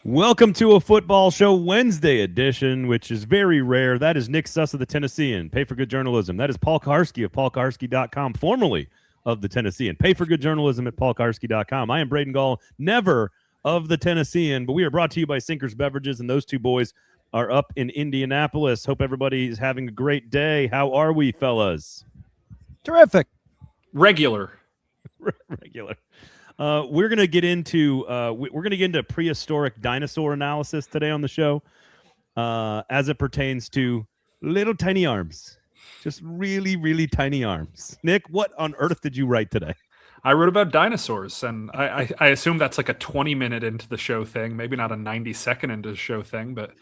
Welcome to a Football Show Wednesday edition, which is very rare. That is Nick Suss of the Tennessean, Pay for Good Journalism. That is Paul Kuharsky of paulkuharsky.com, formerly of the Tennessean. Pay for Good Journalism at paulkuharsky.com. I am Braden Gall, never of the Tennessean, but we are brought to you by Sinkers Beverages, and those two boys are up in Indianapolis. Hope everybody is having a great day. How are we, fellas? Terrific. Regular. We're gonna get into prehistoric dinosaur analysis today on the show, as it pertains to little tiny arms, just really, really tiny arms. Nick, what on earth did you write today? I wrote about dinosaurs, and I assume that's like a 20-minute into the show thing, maybe not a 90-second into the show thing, but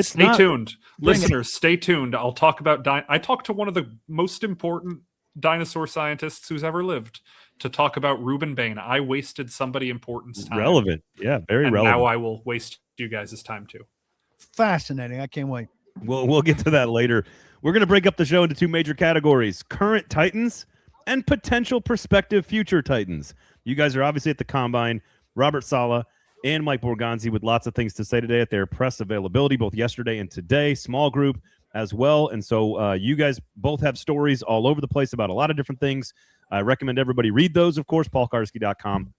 stay tuned. Listeners, stay tuned. I'll talk about I talked to one of the most important dinosaur scientists who's ever lived to talk about Rueben Bain. I wasted somebody important's time. Relevant. Yeah, very relevant. Now I will waste you guys' time too. Fascinating. I can't wait. We'll get to that later. We're going to break up the show into two major categories: current Titans and potential prospective future Titans. You guys are obviously at the Combine. Robert Saleh and Mike Borgonzi with lots of things to say today at their press availability, both yesterday and today. Small group as well. And so you guys both have stories all over the place about a lot of different things. I recommend everybody read those, of course, paulkuharsky.com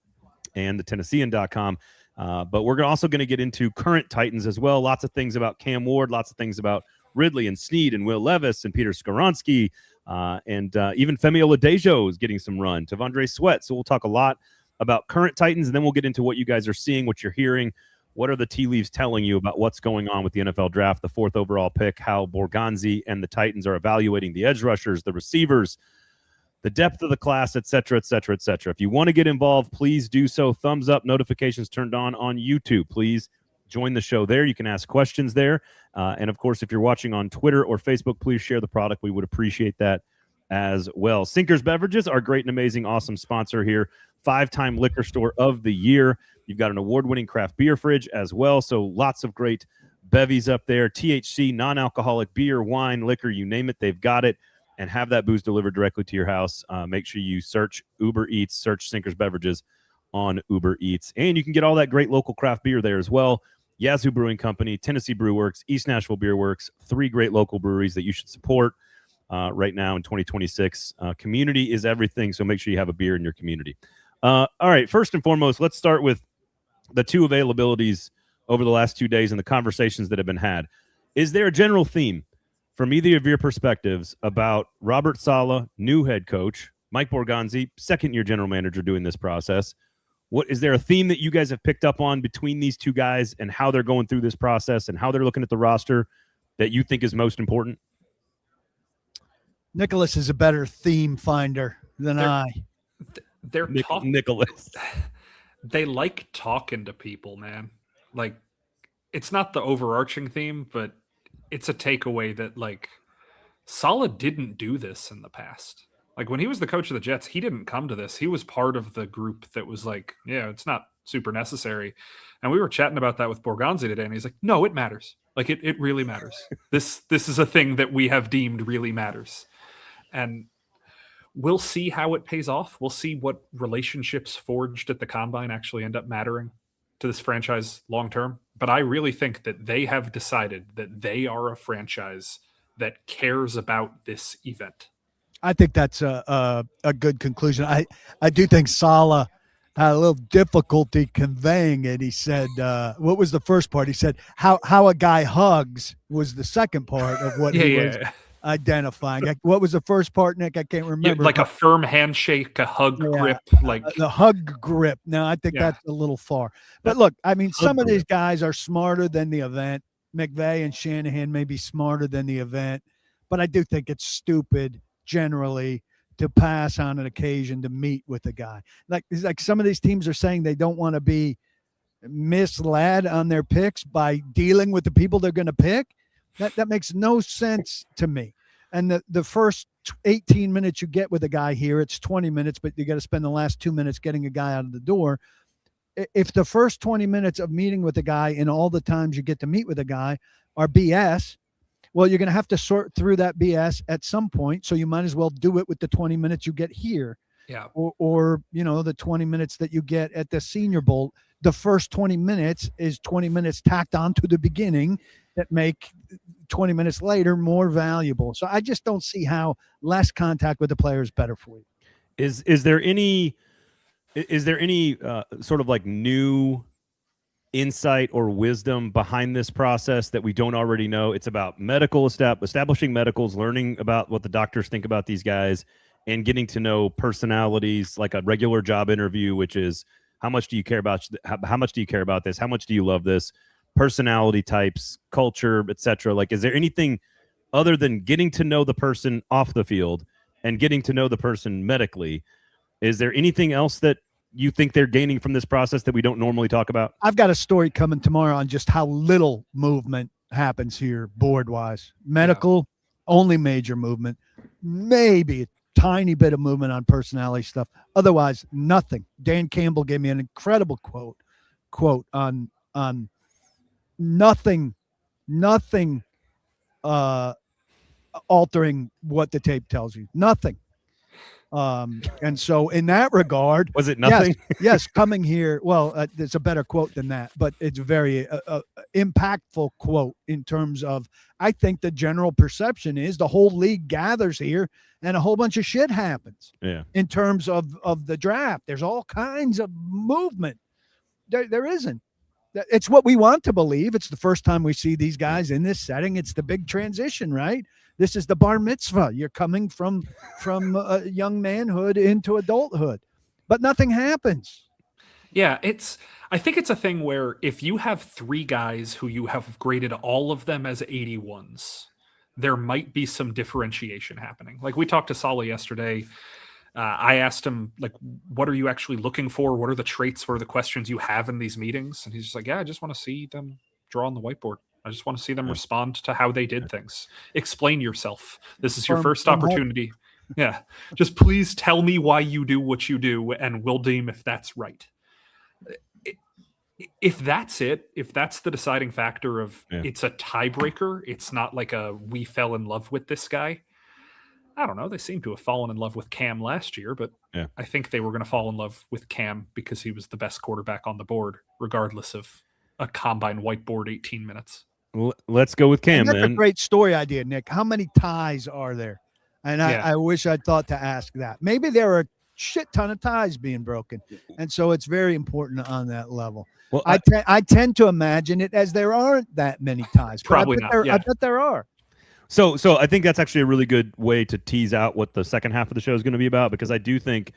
and thetennessean.com. But we're also going to get into current Titans as well. Lots of things about Cam Ward, lots of things about Ridley and Snead and Will Levis and Peter Skoronski, and even Femi Oladejo is getting some run, Tavondre Sweat. So we'll talk a lot about current Titans, and then we'll get into what you guys are seeing, what you're hearing. What are the tea leaves telling you about what's going on with the NFL draft, the 4th overall pick, how Borgonzi and the Titans are evaluating the edge rushers, the receivers, the depth of the class, et cetera, et cetera, et cetera. If you want to get involved, please do so. Thumbs up, notifications turned on YouTube. Please join the show there. You can ask questions there. And, of course, if you're watching on Twitter or Facebook, please share the product. We would appreciate that as well. Sinkers Beverages, our great and amazing, awesome sponsor here. 5-time liquor store of the year. You've got an award-winning craft beer fridge as well, so lots of great bevies up there. THC, non-alcoholic beer, wine, liquor, you name it, they've got it. And have that booze delivered directly to your house. Make sure you search Uber Eats, search Sinkers Beverages on Uber Eats. And you can get all that great local craft beer there as well. Yazoo Brewing Company, Tennessee Brew Works, East Nashville Beer Works, 3 great local breweries that you should support right now in 2026. Community is everything, so make sure you have a beer in your community. All right, first and foremost, let's start with the two availabilities over the last 2 days and the conversations that have been had. Is there a general theme from either of your perspectives about Robert Saleh, new head coach, Mike Borgonzi, second-year general manager doing this process? Is there a theme that you guys have picked up on between these two guys and how they're going through this process and how they're looking at the roster that you think is most important? Nicholas is a better theme finder than They're Nicholas. They like talking to people, man. Like, it's not the overarching theme, but it's a takeaway that, like, Saleh didn't do this in the past. Like, when he was the coach of the Jets, he didn't come to this. He was part of the group that was like, yeah, it's not super necessary. And we were chatting about that with Borgonzi today, and he's like, no, it matters. Like, it really matters. This is a thing that we have deemed really matters. And we'll see how it pays off. We'll see what relationships forged at the Combine actually end up mattering to this franchise long term. But I really think that they have decided that they are a franchise that cares about this event. I think that's a good conclusion. I do think Saleh had a little difficulty conveying it. He said, what was the first part? He said, how a guy hugs was the second part of what he was identifying. What was the first part, Nick? I can't remember. Yeah, like a firm handshake, a hug grip. Like the hug grip. No, I think that's a little far. But look, I mean, some of these guys are smarter than the event. McVay and Shanahan may be smarter than the event. But I do think it's stupid generally to pass on an occasion to meet with a guy. Like some of these teams are saying they don't want to be misled on their picks by dealing with the people they're going to pick. That makes no sense to me. And the first 18 minutes you get with a guy here, it's 20 minutes, but you got to spend the last 2 minutes getting a guy out of the door. If the first 20 minutes of meeting with a guy and all the times you get to meet with a guy are BS, well, you're going to have to sort through that BS at some point. So you might as well do it with the 20 minutes you get here. Yeah. Or the 20 minutes that you get at the Senior Bowl. The first 20 minutes is 20 minutes tacked on to the beginning that make 20 minutes later more valuable. So I just don't see how less contact with the player is better for you. Is there any sort of like new insight or wisdom behind this process that we don't already know? It's about establishing medicals, learning about what the doctors think about these guys, and getting to know personalities, like a regular job interview, which is how much do you care about this? How much do you love this? Personality types, culture, etc. Like, is there anything other than getting to know the person off the field and getting to know the person medically? Is there anything else that you think they're gaining from this process that we don't normally talk about? I've got a story coming tomorrow on just how little movement happens here board-wise. Medical, only major movement, maybe a tiny bit of movement on personality stuff. Otherwise, nothing. Dan Campbell gave me an incredible quote on nothing altering what the tape tells you. Nothing. And so in that regard, was it nothing? Yes, coming here. Well, there's a better quote than that, but it's very impactful quote in terms of, I think the general perception is the whole league gathers here and a whole bunch of shit happens. Yeah. In terms of the draft, there's all kinds of movement. There isn't. It's what we want to believe. It's the first time we see these guys in this setting. It's the big transition, right? This is the bar mitzvah. You're coming from young manhood into adulthood, but nothing happens. Yeah, I think it's a thing where if you have 3 guys who you have graded all of them as 81s, there might be some differentiation happening. Like we talked to Saleh yesterday. I asked him, like, what are you actually looking for? What are the traits? What are the questions you have in these meetings? And he's just like, yeah, I just want to see them draw on the whiteboard. I just want to see them respond to how they did things. Explain yourself. This is your first opportunity. Yeah. Just please tell me why you do what you do, and we'll deem if that's right. If that's it, if that's the deciding factor of it's a tiebreaker, it's not like we fell in love with this guy. I don't know. They seem to have fallen in love with Cam last year, but I think they were going to fall in love with Cam because he was the best quarterback on the board, regardless of a combine whiteboard 18 minutes. Well, let's go with Cam. That's a great story idea, Nick. How many ties are there? And I wish I'd thought to ask that. Maybe there are a shit ton of ties being broken, and so it's very important on that level. Well, I tend to imagine it as there aren't that many ties. Probably not. I bet there are. So I think that's actually a really good way to tease out what the second half of the show is going to be about, because I do think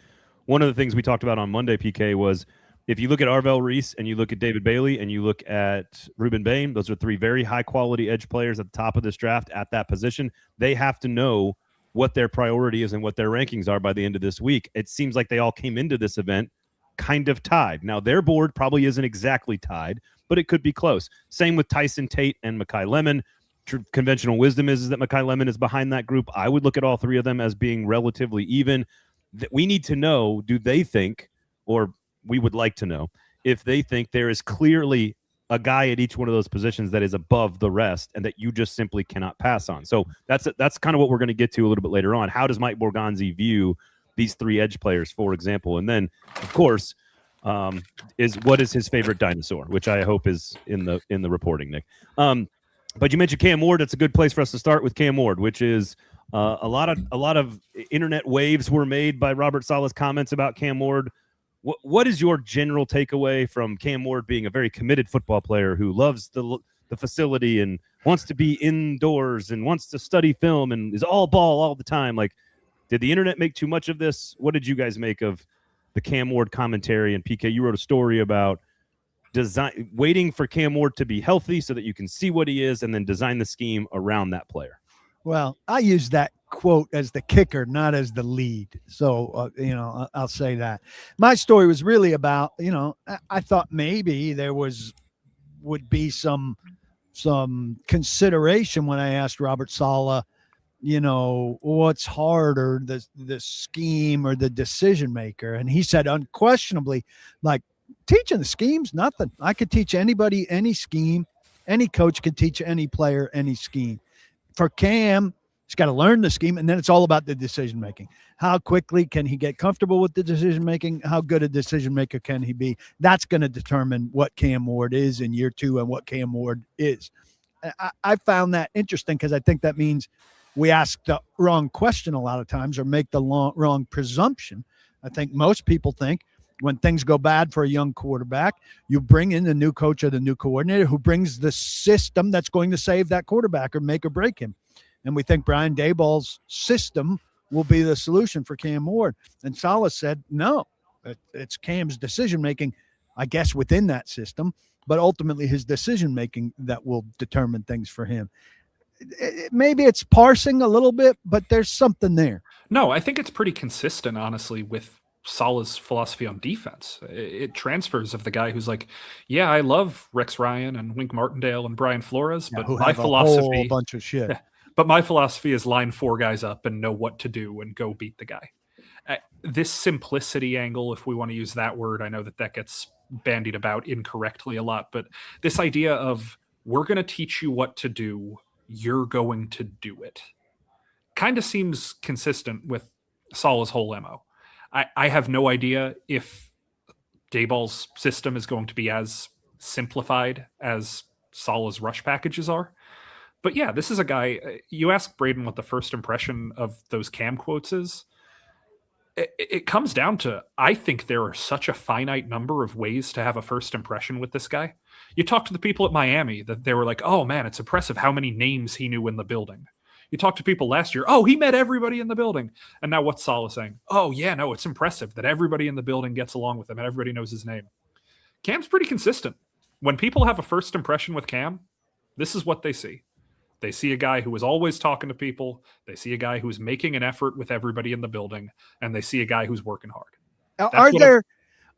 one of the things we talked about on Monday, PK, was if you look at Arvell Reese and you look at David Bailey and you look at Rueben Bain, those are 3 very high-quality edge players at the top of this draft at that position. They have to know what their priority is and what their rankings are by the end of this week. It seems like they all came into this event kind of tied. Now, their board probably isn't exactly tied, but it could be close. Same with Tyson Tate and Mekhi Lemon. Conventional wisdom is that Mekhi Lemon is behind that group. I would look at all 3 of them as being relatively even. That we need to know, do they think, or we would like to know, if they think there is clearly a guy at each one of those positions that is above the rest and that you just simply cannot pass on. So that's kind of what we're going to get to a little bit later on. How does Mike Borgonzi view these 3 edge players, for example? And then, of course, what is his favorite dinosaur, which I hope is in the reporting, Nick. But you mentioned Cam Ward. That's a good place for us to start with Cam Ward, which is a lot of internet waves were made by Robert Saleh's comments about Cam Ward. What is your general takeaway from Cam Ward being a very committed football player who loves the facility and wants to be indoors and wants to study film and is all ball all the time? Like, did the internet make too much of this? What did you guys make of the Cam Ward commentary? And PK, you wrote a story about waiting for Cam Ward to be healthy so that you can see what he is and then design the scheme around that player. Well, I use that quote as the kicker, not as the lead. So, I'll say that. My story was really about, I thought maybe there would be some consideration when I asked Robert Saleh, what's harder, the scheme or the decision maker. And he said, unquestionably, like, teaching the scheme's nothing. I could teach anybody any scheme. Any coach could teach any player any scheme. For Cam, He's got to learn the scheme, and then it's all about the decision making. How quickly can he get comfortable with the decision making? How good a decision maker can he be? That's going to determine what Cam Ward is in year 2 and what Cam Ward is. I found that interesting because I think that means we ask the wrong question a lot of times or make the wrong presumption. I think most people think when things go bad for a young quarterback, you bring in the new coach or the new coordinator who brings the system that's going to save that quarterback or make or break him. And we think Brian Daboll's system will be the solution for Cam Ward. And Saleh said, no, it's Cam's decision-making, I guess, within that system, but ultimately his decision-making that will determine things for him. Maybe it's parsing a little bit, but there's something there. No, I think it's pretty consistent, honestly, with Saleh's philosophy on defense. It transfers of the guy who's like, yeah, I love Rex Ryan and Wink Martindale and Brian Flores, but my philosophy, a bunch of shit. Yeah, but my philosophy is line 4 guys up and know what to do and go beat the guy. This simplicity angle, if we want to use that word, I know that gets bandied about incorrectly a lot, but this idea of we're going to teach you what to do, you're going to do it, kind of seems consistent with Saleh's whole MO. I have no idea if Daboll's system is going to be as simplified as Saleh's rush packages are. But yeah, this is a guy, you ask Braden what the first impression of those Cam quotes is. It comes down to, I think there are such a finite number of ways to have a first impression with this guy. You talk to the people at Miami that they were like, oh man, it's impressive how many names he knew in the building. You talk to people last year, oh, he met everybody in the building. And now what's Saleh saying? Oh yeah, no, it's impressive that everybody in the building gets along with him and everybody knows his name. Cam's pretty consistent. When people have a first impression with Cam, this is what they see. They see a guy who is always talking to people. They see a guy who's making an effort with everybody in the building, and they see a guy who's working hard.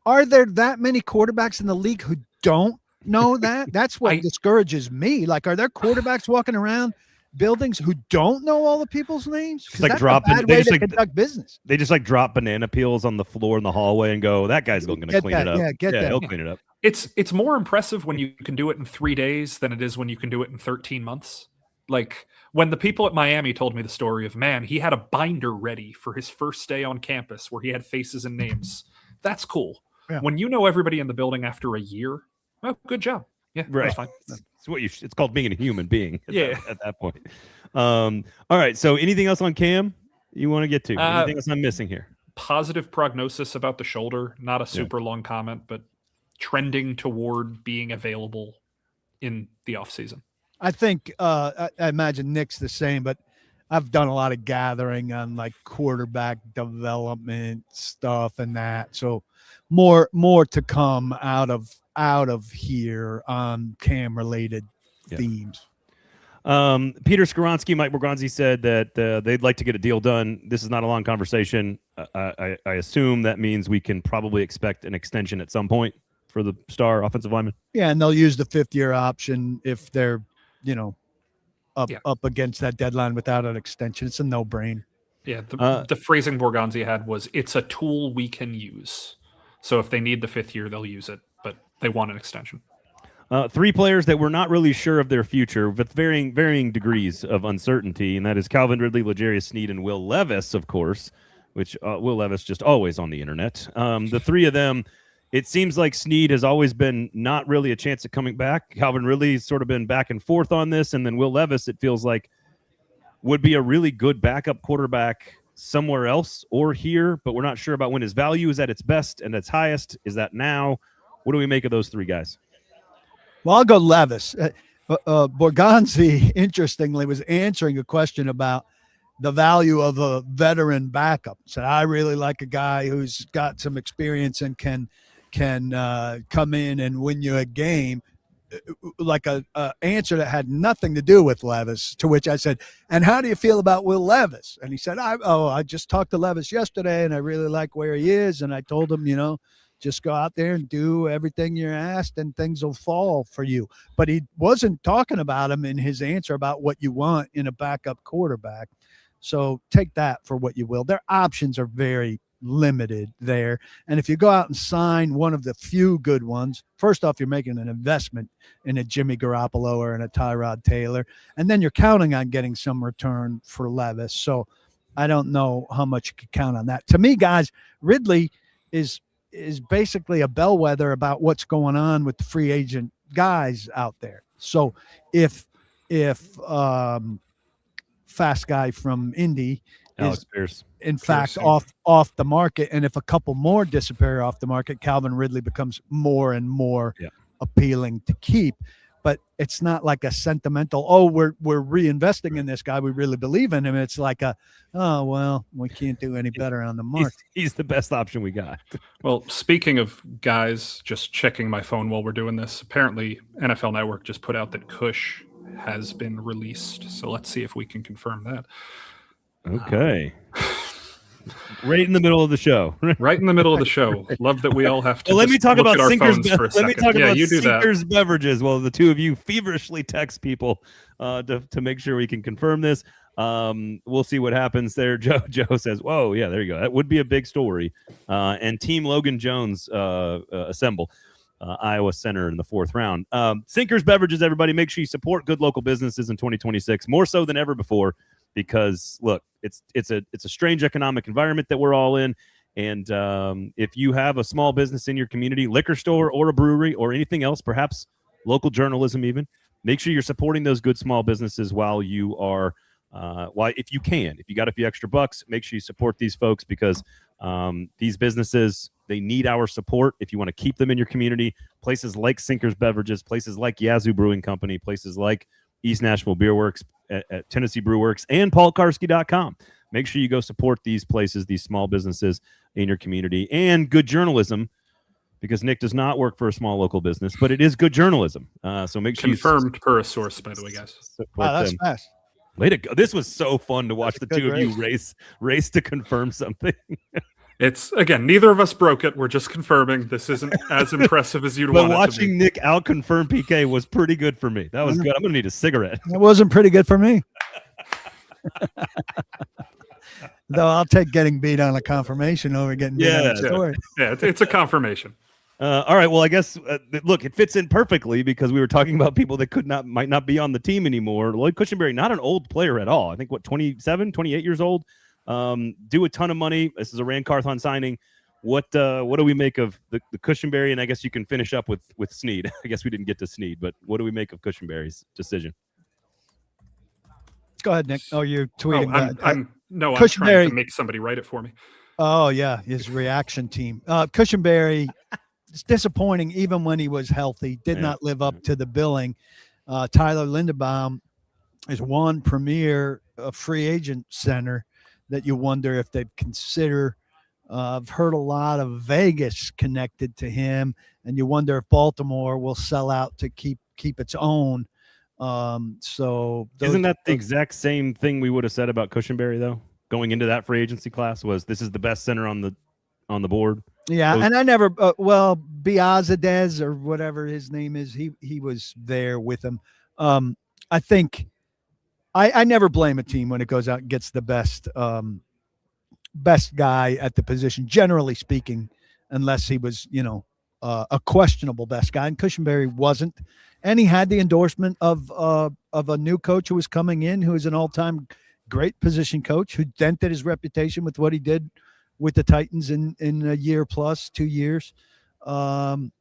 Are there that many quarterbacks in the league who don't know that? That's what discourages me. Like, are there quarterbacks walking around buildings who don't know all the people's names? It's like dropping. They just conduct business. They just like drop banana peels on the floor in the hallway and go, "That guy's going to clean it up." Yeah, he'll clean it up. It's more impressive when you can do it in 3 days than it is when you can do it in 13 months. Like when the people at Miami told me the story of, man, he had a binder ready for his first day on campus where he had faces and names. That's cool. Yeah. When you know everybody in the building after a year, well, good job. Yeah, right. That's fine. It's called being a human being. At that point. All right. So anything else on Cam you want to get to? Anything else I'm missing here? Positive prognosis about the shoulder. Not a super long comment, but trending toward being available in the offseason. I think I imagine Nick's the same, but I've done a lot of gathering on like quarterback development stuff and that. So more to come out of here on Cam related themes. Peter Skoronsky, Mike Borgonzi said that they'd like to get a deal done. This is not a long conversation. I assume that means we can probably expect an extension at some point for the star offensive lineman. Yeah, and they'll use the 5th-year option if they're up against that deadline without an extension. It's a no-brainer. Yeah, the phrasing Borgonzi had was, it's a tool we can use. So if they need the 5th year, they'll use it, but they want an extension. 3 players that we're not really sure of their future with varying degrees of uncertainty, and that is Calvin Ridley, L'Jarius Sneed, and Will Levis, of course, which Will Levis just always on the internet. The 3 of them, it seems like Sneed has always been not really a chance at coming back. Calvin Ridley's sort of been back and forth on this. And then Will Levis, it feels like, would be a really good backup quarterback somewhere else or here, but we're not sure about when his value is at its best and its highest. Is that now? What do we make of those 3 guys? Well, I'll go Levis. Borgonzi, interestingly, was answering a question about the value of a veteran backup. Said, I really like a guy who's got some experience and can come in and win you a game, like a answer that had nothing to do with Levis, to which I said, and how do you feel about Will Levis? And he said, I just talked to Levis yesterday and I really like where he is. And I told him, just go out there and do everything you're asked and things will fall for you. But he wasn't talking about him in his answer about what you want in a backup quarterback. So take that for what you will. Their options are very limited there. And if you go out and sign one of the few good ones, first off, you're making an investment in a Jimmy Garoppolo or in a Tyrod Taylor, and then you're counting on getting some return for Levis. So I don't know how much you could count on that. To me, guys, Ridley is basically a bellwether about what's going on with the free agent guys out there. So if fast guy from Indy Alex is Pierce, in fact off the market, and if a couple more disappear off the market, Calvin Ridley becomes more and more appealing to keep. But it's not like a sentimental, we're reinvesting in this guy, we really believe in him. It's like we can't do any better on the market. He's the best option we got. Well, speaking of guys, just checking my phone while we're doing this, apparently NFL Network just put out that Cush has been released. So let's see if we can confirm that. Okay. Right in the middle of the show. Right in the middle of the show. Love that we all have to. Well, let me talk about Sinkers. Let me talk about Sinkers Beverages. Well, the two of you feverishly text people to make sure we can confirm this. We'll see what happens there. Joe says, "Whoa, yeah, there you go. That would be a big story." And Team Logan Jones assemble. Iowa Center in the 4th round. Sinkers Beverages, everybody, make sure you support good local businesses in 2026 more so than ever before. Because look, it's a strange economic environment that we're all in, and if you have a small business in your community, liquor store or a brewery or anything else, perhaps local journalism even, make sure you're supporting those good small businesses while you are, if you can. If you got a few extra bucks, make sure you support these folks because these businesses, they need our support if you want to keep them in your community. Places like Sinkers Beverages, places like Yazoo Brewing Company, places like East Nashville Beer Works, at Tennessee Brew Works, and paulkuharsky.com. Make sure you go support these places, these small businesses in your community, and good journalism, because Nick does not work for a small local business, but it is good journalism. So make sure confirmed per a source, by the way, guys. Wow, that's fast. Way to go. This was so fun to watch the two of you race to confirm something. It's, again, neither of us broke it. We're just confirming. This isn't as impressive as you'd want it to be. But watching Nick out-confirm PK was pretty good for me. That was good. I'm going to need a cigarette. It wasn't pretty good for me. Though I'll take getting beat on a confirmation over getting beat on a story. Yeah, it's a confirmation. All right. Well, I guess, look, it fits in perfectly because we were talking about people that might not be on the team anymore. Lloyd Cushenberry, not an old player at all. I think, 27, 28 years old? Do a ton of money. This is a Rand Carthon signing. What do we make of the Cushenberry? And I guess you can finish up with Snead. I guess we didn't get to Snead, but what do we make of Cushenberry's decision? Go ahead, Nick. Oh, you're tweeting. I'm trying to make somebody write it for me. Oh yeah, his reaction team. Cushenberry, it's disappointing. Even when he was healthy, did not live up to the billing. Tyler Linderbaum is one premier free agent center that you wonder if they'd consider. I've heard a lot of Vegas connected to him, and you wonder if Baltimore will sell out to keep its own. So isn't that the exact same thing we would have said about Cushenberry though? Going into that free agency class, was this is the best center on the board? Yeah, and I never Biazadez or whatever his name is, he was there with him. I think I never blame a team when it goes out and gets the best guy at the position, generally speaking, unless he was, a questionable best guy. And Cushenberry wasn't. And he had the endorsement of a new coach who was coming in, who is an all-time great position coach, who dented his reputation with what he did with the Titans in a year plus 2 years. And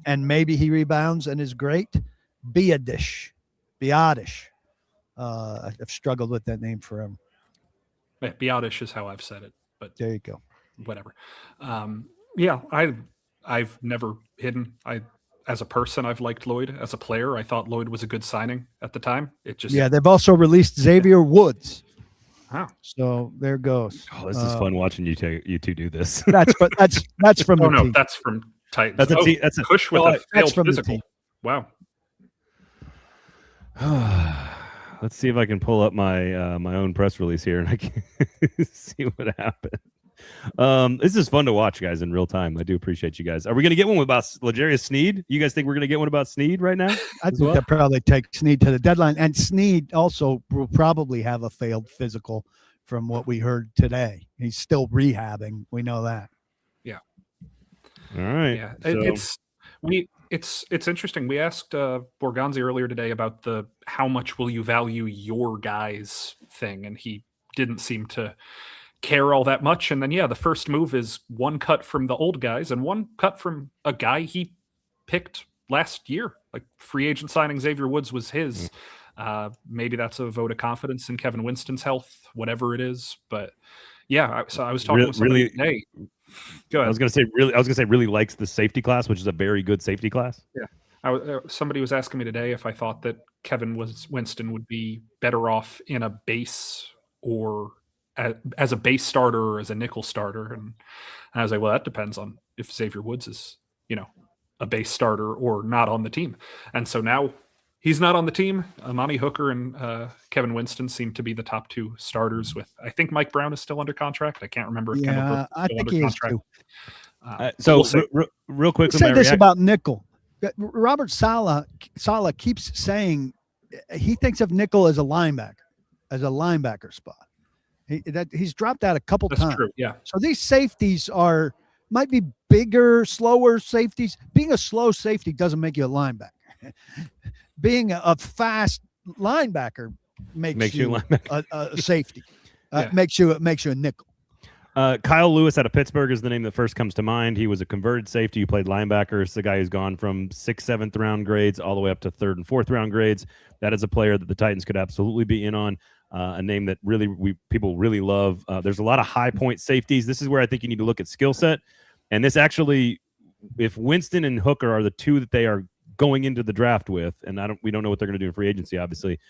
maybe he rebounds and is great. Biadish. I've struggled with that name forever. Yeah, Biadish is how I've said it, but there you go. Whatever. I've never hidden. As a person, I've liked Lloyd. As a player, I thought Lloyd was a good signing at the time. They've also released Xavier Woods. Wow. So there goes. Oh, this is fun watching you two do this. That's from the team. That's from Titans. That's a team. That's a push with a failed physical. Wow. Let's see if I can pull up my my own press release here and I can see what happened. This is fun to watch, guys, in real time. I do appreciate you guys. Are we going to get one about L'Jarius Sneed? You guys think we're going to get one about Sneed right now? I think they'll probably take Sneed to the deadline. And Sneed also will probably have a failed physical from what we heard today. He's still rehabbing. We know that. Yeah. All right. Yeah. So, It's interesting. We asked Borgonzi earlier today about the how much will you value your guys thing, and he didn't seem to care all that much. And then the first move is one cut from the old guys and one cut from a guy he picked last year. Like free agent signing Xavier Woods was his. Maybe that's a vote of confidence in Kevin Winston's health, whatever it is. But so I was talking with somebody today. Go ahead. I was gonna say really likes the safety class, which is a very good safety class. Yeah. Somebody was asking me today if I thought that Kevin Winston would be better off in a base or as a base starter or as a nickel starter. And I was like, well, that depends on if Xavier Woods is, a base starter or not on the team. And so now he's not on the team. Amani Hooker and Kevin Winston seem to be the top two starters with, I think Mike Brown is still under contract. I can't remember if Kendall Brooks is still I think under he contract. is So we'll real quick, say this about nickel. Robert Saleh keeps saying he thinks of nickel as a linebacker spot. He's dropped that a couple That's times. true. Yeah. So these safeties might be bigger, slower safeties. Being a slow safety doesn't make you a linebacker. Being a fast linebacker makes you a safety. Makes you a nickel. Kyle Lewis out of Pittsburgh is the name that first comes to mind. He was a converted safety who played linebacker. It's the guy who's gone from 6th, 7th round grades all the way up to 3rd and 4th round grades. That is a player that the Titans could absolutely be in on. A name that people really love. There's a lot of high point safeties. This is where I think you need to look at skill set. And this actually, if Winston and Hooker are the two that they are going into the draft with, and we don't know what they're going to do in free agency, obviously,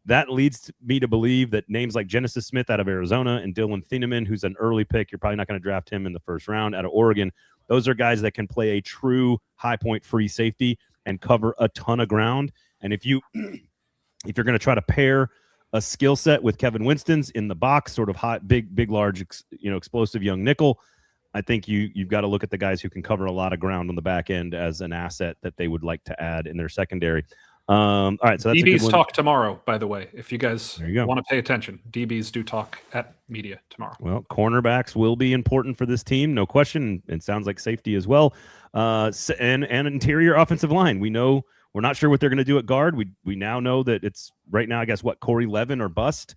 that leads me to believe that names like Genesis Smith out of Arizona and Dylan Thieneman, who's an early pick, you're probably not going to draft him in the first round, out of Oregon. Those are guys that can play a true high point free safety and cover a ton of ground. And if you're going to try to pair a skill set with Kevin Winston's in the box, sort of hot, big, large, explosive young nickel, I think you've got to look at the guys who can cover a lot of ground on the back end as an asset that they would like to add in their secondary. All right, so that's DBs talk tomorrow, by the way. If you guys want to pay attention, DBs do talk at media tomorrow. Well, cornerbacks will be important for this team, no question. It sounds like safety as well, and interior offensive line. We know we're not sure what they're going to do at guard. We now know that it's right now, I guess, Corey Levin or bust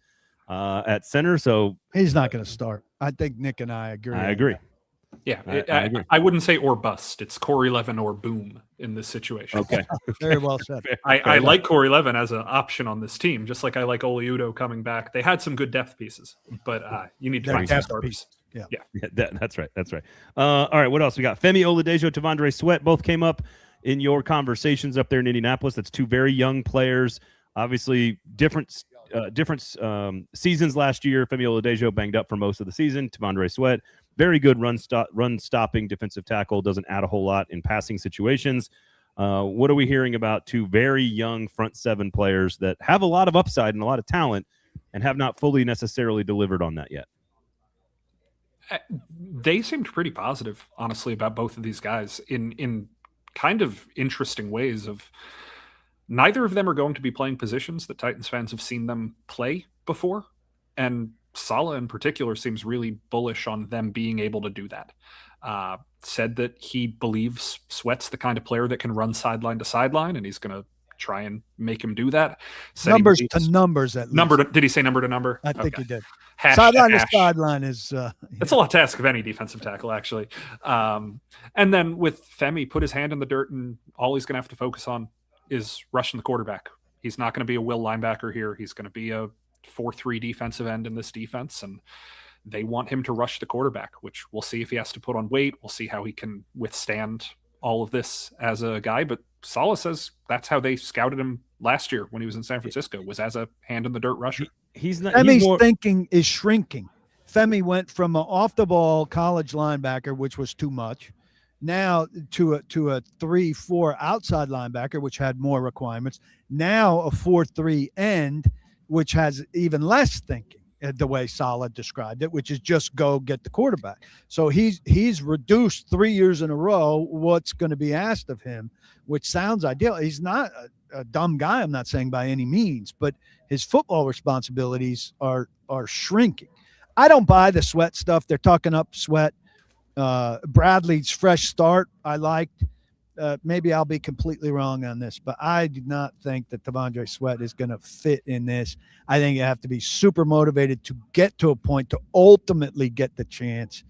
at center. So he's not going to start. I think Nick and I agree. I agree. Yeah, I wouldn't say or bust. It's Corey Levin or boom in this situation. Okay. Very well said. I like Corey Levin as an option on this team, just like I like Oli Udoh coming back. They had some good depth pieces, but you need to find some starters. Yeah. That's right. All right, what else? We got Femi Oladejo, Tavondre Sweat, both came up in your conversations up there in Indianapolis. That's two very young players, obviously different seasons last year. Femi Oladejo banged up for most of the season. Tavondre Sweat, very good run stopping defensive tackle, doesn't add a whole lot in passing situations. What are we hearing about two very young front seven players that have a lot of upside and a lot of talent and have not fully necessarily delivered on that yet? They seemed pretty positive, honestly, about both of these guys in kind of interesting ways. Of neither of them are going to be playing positions that Titans fans have seen them play before, and Saleh in particular seems really bullish on them being able to do that. Said that he believes Sweat's the kind of player that can run sideline to sideline, and he's going to try and make him do that. Numbers to numbers, at least. Did he say number to number? I think he did. Sideline to sideline is... It's a lot to ask of any defensive tackle, actually. And then with Femi, put his hand in the dirt, and all he's going to have to focus on is rushing the quarterback. He's not going to be a will linebacker here. He's going to be a 4-3 defensive end in this defense, and they want him to rush the quarterback, which we'll see if he has to put on weight. We'll see how he can withstand all of this as a guy. But Saleh says that's how they scouted him last year when he was in San Francisco, was as a hand in the dirt rusher. Femi's thinking is shrinking. Femi went from an off the ball college linebacker, which was too much, now to a 3-4 outside linebacker, which had more requirements. Now a 4-3 end, which has even less thinking, the way Saleh described it, which is just go get the quarterback. So he's reduced 3 years in a row what's going to be asked of him, which sounds ideal. He's not a dumb guy, I'm not saying by any means, but his football responsibilities are shrinking. I don't buy the Sweat stuff. They're talking up Sweat. Bradley's fresh start I liked. Maybe I'll be completely wrong on this, but I do not think that T'Vondre Sweat is going to fit in this. I think you have to be super motivated to get to a point to ultimately get the chance.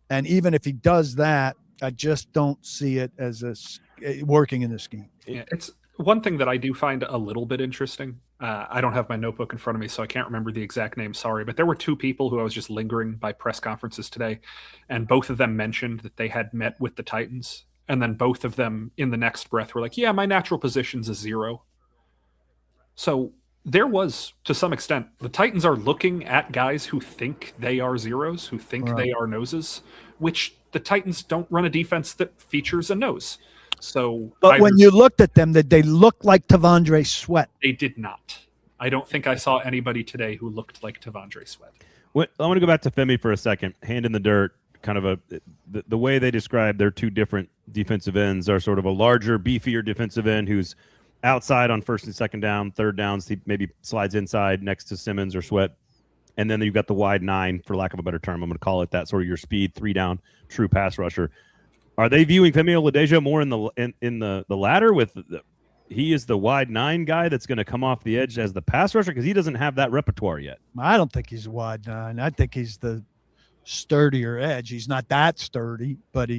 And even if he does that, I just don't see it as working in the scheme. Yeah, it's one thing that I do find a little bit interesting. I don't have my notebook in front of me, so I can't remember the exact name. Sorry, but there were two people who I was just lingering by press conferences today, and both of them mentioned that they had met with the Titans. And then both of them in the next breath were like, yeah, my natural position's a 0. So there was, to some extent, the Titans are looking at guys who think they are 0s, who think they are noses, which the Titans don't run a defense that features a nose. So, but when you looked at them, did they look like T'Vondre Sweat? They did not. I don't think I saw anybody today who looked like T'Vondre Sweat. I want to go back to Femi for a second. Hand in the dirt. Kind of the way they describe their two different defensive ends are sort of a larger, beefier defensive end who's outside on first and second down, third downs. He maybe slides inside next to Simmons or Sweat. And then you've got the wide 9, for lack of a better term. I'm going to call it that, sort of your speed, 3-down, true pass rusher. Are they viewing Femi Oladejo more in the latter with he is the wide 9 guy that's going to come off the edge as the pass rusher because he doesn't have that repertoire yet? I don't think he's a wide 9. I think he's the sturdier edge. He's not that sturdy, but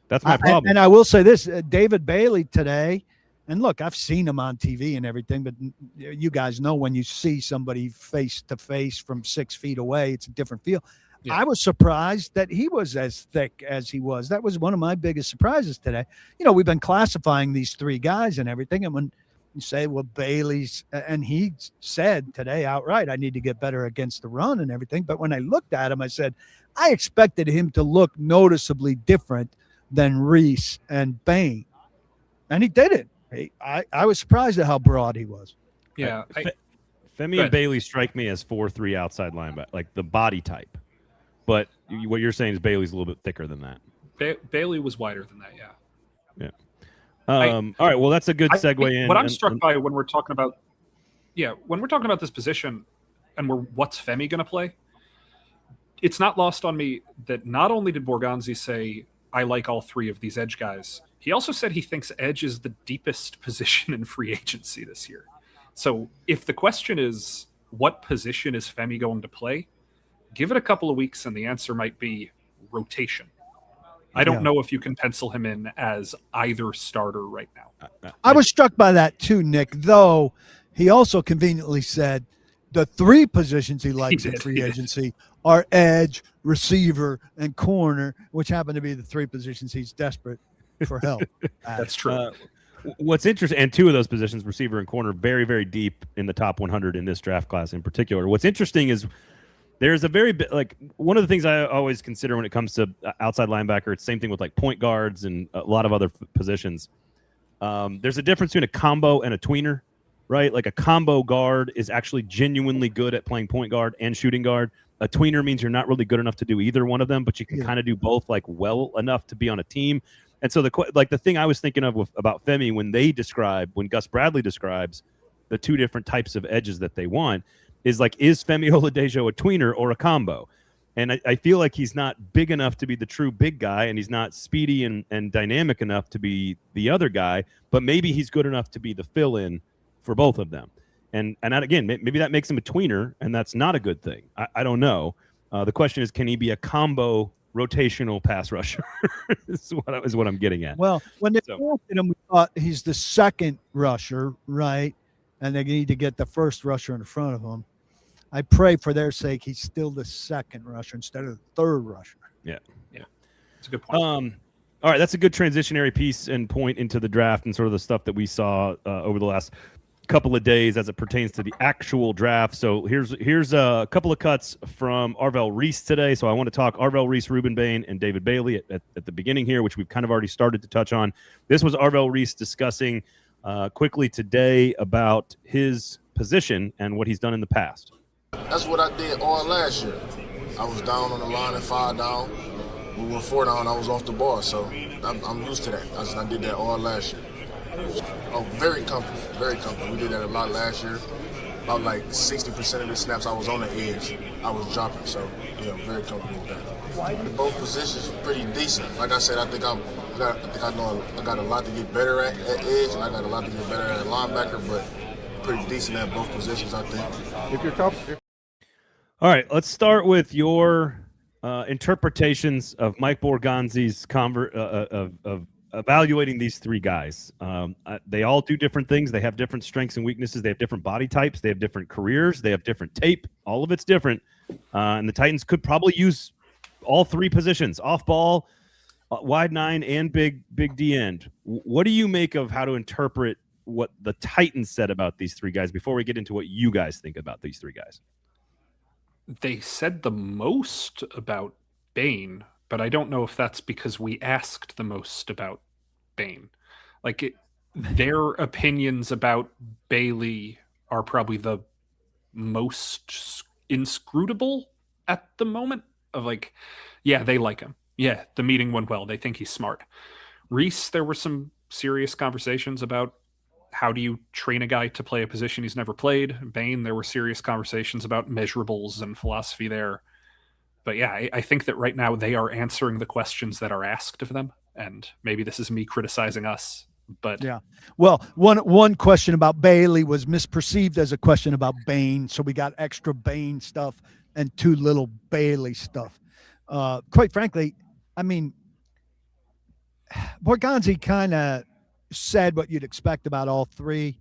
that's my problem. And I will say this, David Bailey today, and look, I've seen him on TV and everything, but you guys know when you see somebody face to face from 6 feet away, it's a different feel. Yeah. I was surprised that he was as thick as he was. That was one of my biggest surprises today. We've been classifying these 3 guys and everything, and when you say, well, Bailey's, and he said today outright, I need to get better against the run and everything. But when I looked at him, I said, I expected him to look noticeably different than Reese and Bain. And he did it. I was surprised at how broad he was. Yeah. Femi and Bailey strike me as 4-3 outside linebacker, like the body type. But what you're saying is Bailey's a little bit thicker than that. Bailey was wider than that, yeah. Yeah. All right. Well, that's a good segue in. What I'm struck by when we're talking about, this position and what's Femi going to play, it's not lost on me that not only did Borgonzi say, I like all 3 of these edge guys, he also said he thinks edge is the deepest position in free agency this year. So if the question is, what position is Femi going to play? Give it a couple of weeks and the answer might be rotation. I don't know if you can pencil him in as either starter right now. I was struck by that too, Nick, though he also conveniently said the 3 positions he likes in free agency are edge, receiver, and corner, which happen to be the 3 positions he's desperate for help. That's true. What's interesting, and 2 of those positions, receiver and corner, very, very deep in the top 100 in this draft class in particular. What's interesting is there's a very bit, like one of the things I always consider when it comes to outside linebacker, it's the same thing with like point guards and a lot of other positions. There's a difference between a combo and a tweener, right? Like a combo guard is actually genuinely good at playing point guard and shooting guard. A tweener means you're not really good enough to do either one of them, but you can kind of do both like well enough to be on a team. And so the thing I was thinking of about Femi when Gus Bradley describes the 2 different types of edges that they want, is like, is Femi Oladejo a tweener or a combo? And I feel like he's not big enough to be the true big guy, and he's not speedy and dynamic enough to be the other guy, but maybe he's good enough to be the fill-in for both of them. And again, maybe that makes him a tweener, and that's not a good thing. I don't know. The question is, can he be a combo rotational pass rusher? is what I'm getting at. Well, when they drafted him, we thought he's the second rusher, right? And they need to get the first rusher in front of him. I pray for their sake he's still the second rusher instead of the third rusher. Yeah. That's a good point. All right, that's a good transitionary piece and point into the draft and sort of the stuff that we saw over the last couple of days as it pertains to the actual draft. So here's a couple of cuts from Arvell Reese today. So I want to talk Arvell Reese, Rueben Bain, and David Bailey at the beginning here, which we've kind of already started to touch on. This was Arvell Reese discussing quickly today about his position and what he's done in the past. That's what I did all last year. I was down on the line at 5 down. We went 4 down, I was off the ball, so I'm used to that. I did that all last year. Oh, very comfortable, very comfortable. We did that a lot last year. about like 60% of the snaps I was on the edge, I was dropping. So, yeah, I'm very comfortable with that. Both positions pretty decent. Like I said, I think I got a lot to get better at edge, and I got a lot to get better at linebacker, but pretty decent at both positions, I think. If you're comfortable. All right, let's start with your interpretations of Mike Borgonzi's of evaluating these three guys. They all do different things. They have different strengths and weaknesses. They have different body types. They have different careers. They have different tape. All of it's different. And the Titans could probably use all three positions: off ball, wide nine, and big D end. What do you make of how to interpret what the Titans said about these three guys before we get into what you guys think about these three guys? They said the most about Bain, but I don't know if that's because we asked the most about Bain. Their opinions about Bailey are probably the most inscrutable at the moment. Yeah, they like him. Yeah, the meeting went well. They think he's smart. Reese, there were some serious conversations about how do you train a guy to play a position he's never played. Bain, there were serious conversations about measurables and philosophy there. But yeah, I think that right now they are answering the questions that are asked of them. And maybe this is me criticizing us, but yeah. Well, one question about Bailey was misperceived as a question about Bain. So we got extra Bain stuff and too little Bailey stuff. Quite frankly, I mean, Borgonzi kind of said what you'd expect about all three.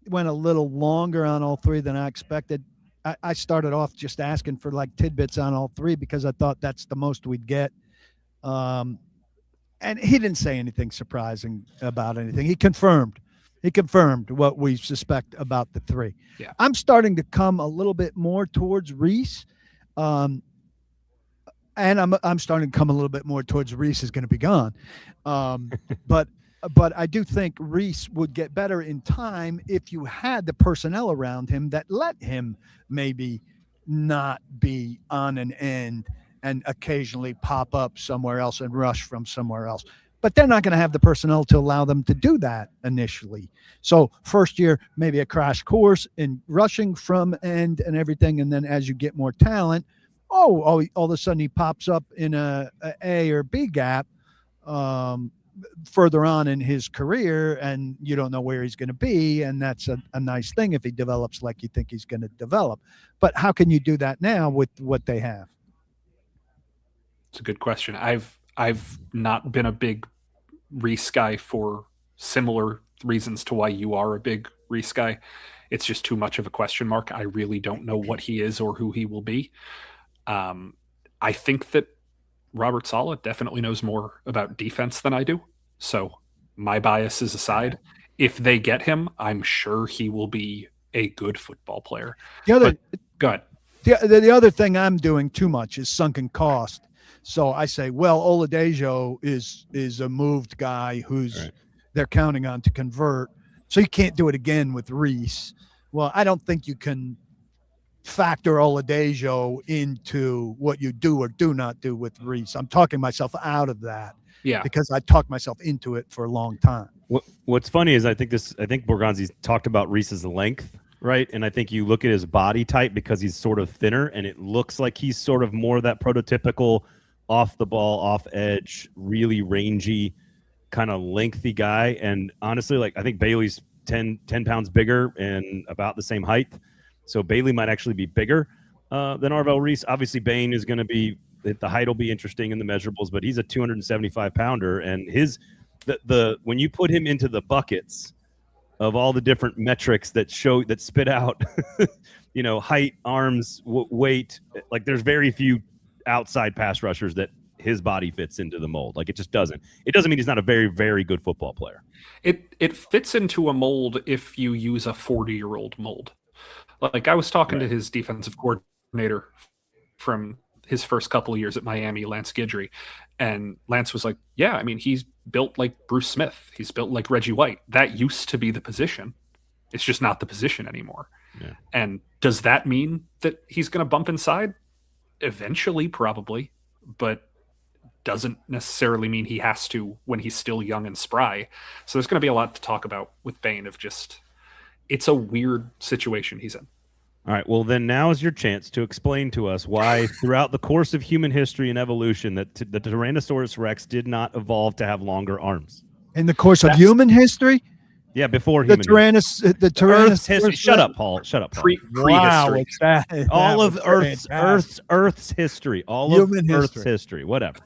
Went a little longer on all three than I expected. I started off just asking for like tidbits on all three because I thought that's the most we'd get. And he didn't say anything surprising about anything. He confirmed what we suspect about the three. Yeah. I'm starting to come a little bit more towards Reese. And I'm starting to come a little bit more towards Reese is going to be gone. But I do think Reese would get better in time if you had the personnel around him that let him maybe not be on an end and occasionally pop up somewhere else and rush from somewhere else. But they're not going to have the personnel to allow them to do that initially. So first year, maybe a crash course in rushing from end and everything. And then as you get more talent, all of a sudden he pops up in a or B gap further on in his career, and you don't know where he's going to be. And that's a nice thing if he develops like you think he's going to develop. But how can you do that now with what they have? It's a good question. I've not been a big Reese guy for similar reasons to why you are a big Reese guy. It's just too much of a question mark. I really don't know what he is or who he will be. I think that Robert Saleh definitely knows more about defense than I do. So my biases aside, if they get him, I'm sure he will be a good football player. Go ahead. The other thing I'm doing too much is sunken cost. So I say, well, Oladejo is a moved guy who's they're counting on to convert. So you can't do it again with Reese. Well, I don't think you can factor Oladejo into what you do or do not do with Reese. I'm talking myself out of that. Yeah. Because I talked myself into it for a long time. What's funny is I think Borgonzi's talked about Reese's length, right? And I think you look at his body type because he's sort of thinner and it looks like he's sort of more that prototypical off the ball, off edge, really rangy, kind of lengthy guy. And honestly, I think Bailey's 10 pounds bigger and about the same height. So Bailey might actually be bigger than Arvell Reese. Obviously, Bain is going to be – the height will be interesting in the measurables, but he's a 275-pounder. And when you put him into the buckets of all the different metrics that spit out, height, arms, weight, there's very few outside pass rushers that his body fits into the mold. It just doesn't. It doesn't mean he's not a very, very good football player. It fits into a mold if you use a 40-year-old mold. I was talking to his defensive coordinator from his first couple of years at Miami, Lance Guidry, and Lance was like, yeah, I mean, he's built like Bruce Smith. He's built like Reggie White. That used to be the position. It's just not the position anymore. Yeah. And does that mean that he's going to bump inside? Eventually, probably, but doesn't necessarily mean he has to when he's still young and spry. So there's going to be a lot to talk about with Bain of just, it's a weird situation he's in. All right. Well, then now is your chance to explain to us why, throughout the course of human history and evolution, that the Tyrannosaurus Rex did not evolve to have longer arms. In the course of human history? Yeah, before the human history. The Earth's history. Shut up, Paul. Shut up, Paul. Prehistory. All of Earth's history. All human of Earth's history. Whatever.